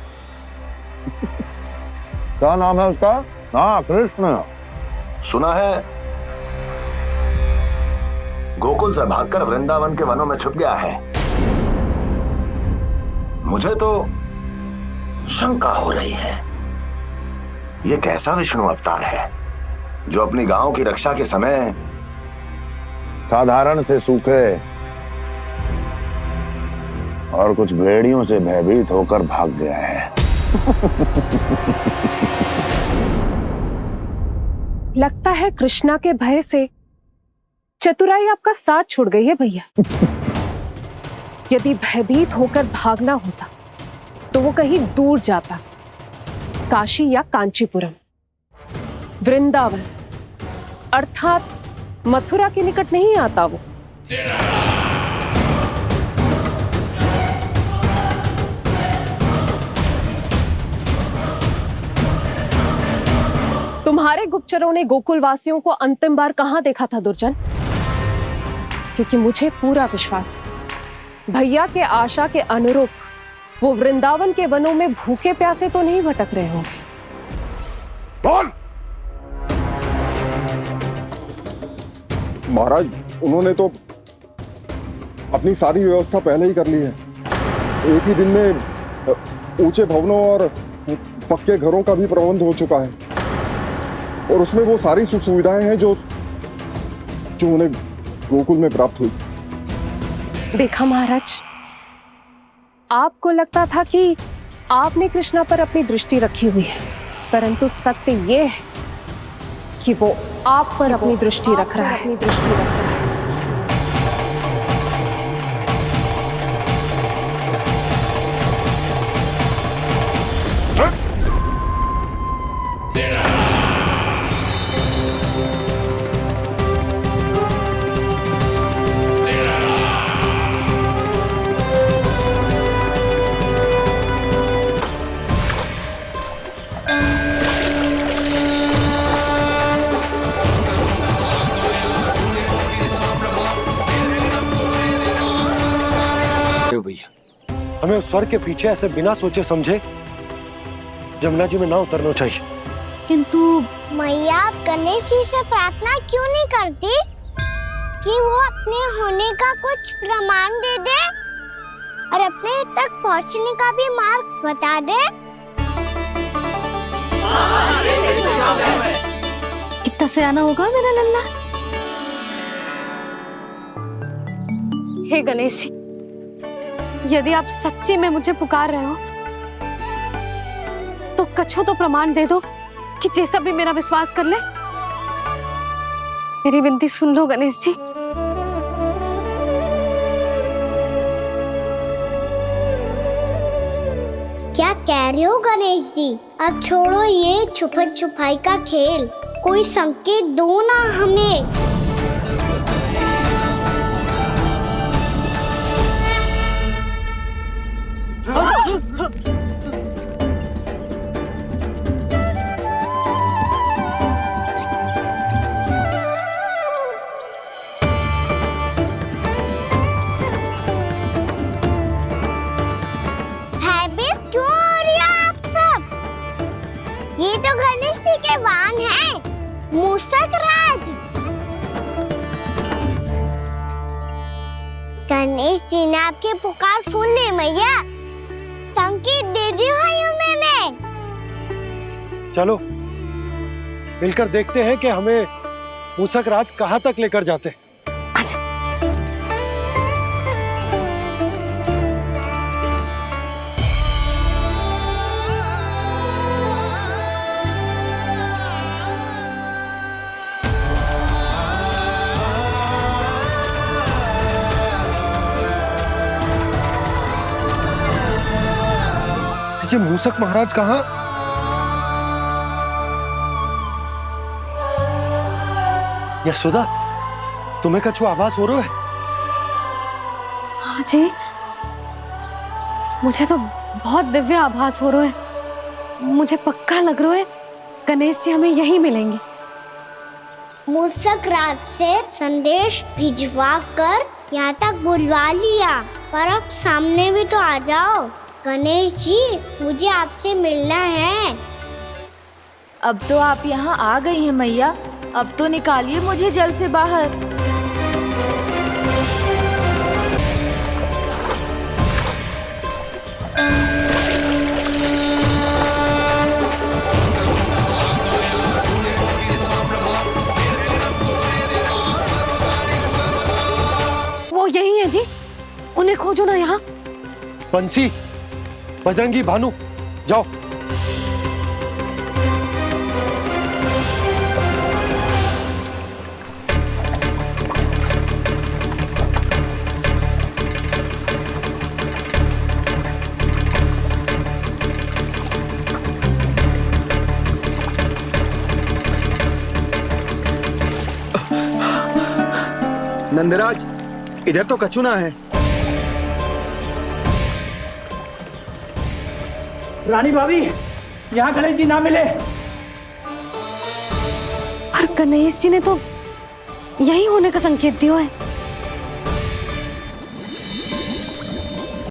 क्या नाम है उसका? हाँ, कृष्ण। सुना है गोकुल से भागकर वृंदावन के वनों में छुप गया है। मुझे तो शंका हो रही है, ये कैसा विष्णु अवतार है जो अपनी गांव की रक्षा के समय साधारण से सूखे और कुछ भेड़ियों से भयभीत होकर भाग गया है। लगता है कृष्णा के भय से चतुराई आपका साथ छोड़ गई है भैया। यदि भयभीत होकर भागना होता तो वो कहीं दूर जाता, काशी या कांचीपुरम, वृंदावन अर्थात मथुरा के निकट नहीं आता वो। तुम्हारे गुप्तचरों ने गोकुल वासियों को अंतिम बार कहां देखा था दुर्जन? क्योंकि मुझे पूरा विश्वास है भैया के आशा के अनुरूप वो वृंदावन के वनों में भूखे प्यासे तो नहीं भटक रहे होंगे। बोल। महाराज, उन्होंने तो अपनी सारी व्यवस्था पहले ही कर ली है। एक ही दिन में ऊंचे भवनों और पक्के घरों का भी प्रबंध हो चुका है और उसमें वो सारी सुख सुविधाएं हैं जो उन्हें गोकुल में प्राप्त हुई। देखा महाराज, आपको लगता था कि आपने कृष्णा पर अपनी दृष्टि रखी हुई है, परंतु सत्य ये है कि वो आप पर अपनी दृष्टि रख रहा है। हमें उस स्वर के पीछे ऐसे बिना सोचे समझे जमुना जी में ना उतरना चाहिए। किंतु मैया, आप गणेश जी से प्रार्थना क्यों नहीं करती कि वो अपने होने का कुछ प्रमाण दे दे और अपने तक पहुंचने का भी मार्ग बता दे? कितना सयाना होगा मेरा लल्ला। हे गणेश जी, यदि आप सच्ची में मुझे पुकार रहे हो तो कछो तो प्रमाण दे दो कि जैसा भी मेरा विश्वास कर ले। मेरी विनती सुन लो गणेश जी। क्या कह रहे हो गणेश जी? अब छोड़ो ये छुपन छुपाई का खेल, कोई संकेत दो ना हमें। भयभीत क्यों हो रही हो आप सब? ये तो गणेश जी के वाहन हैं, मूषक राज। गणेश जी ने आपकी पुकार सुन ली मैया, संकेत दे दी भाइयों मैंने। चलो मिलकर देखते हैं कि हमें मूषक राज कहां तक लेकर जाते हैं। जी मूषक महाराज कहाँ? यशोदा, तुम्हें कछु आभास हो रहा है? हाँ जी, मुझे तो बहुत दिव्य आभास हो रहा है। मुझे पक्का लग रहा है गणेश जी हमें यहीं मिलेंगे। मूषक राज से संदेश भिजवा कर यहाँ तक बुलवा लिया, पर अब सामने भी तो आ जाओ। गणेश जी, मुझे आपसे मिलना है। अब तो आप यहाँ आ गई हैं मैया, अब तो निकालिए मुझे जल से बाहर। वो यही है जी, उन्हें खोजो ना यहाँ। पंछी, बजरंगी, भानु, जाओ। नंदराज, इधर तो कछुना है। रानी भाभी, यहाँ गणेश जी ना मिले। पर गणेश जी ने तो यही होने का संकेत दिया है।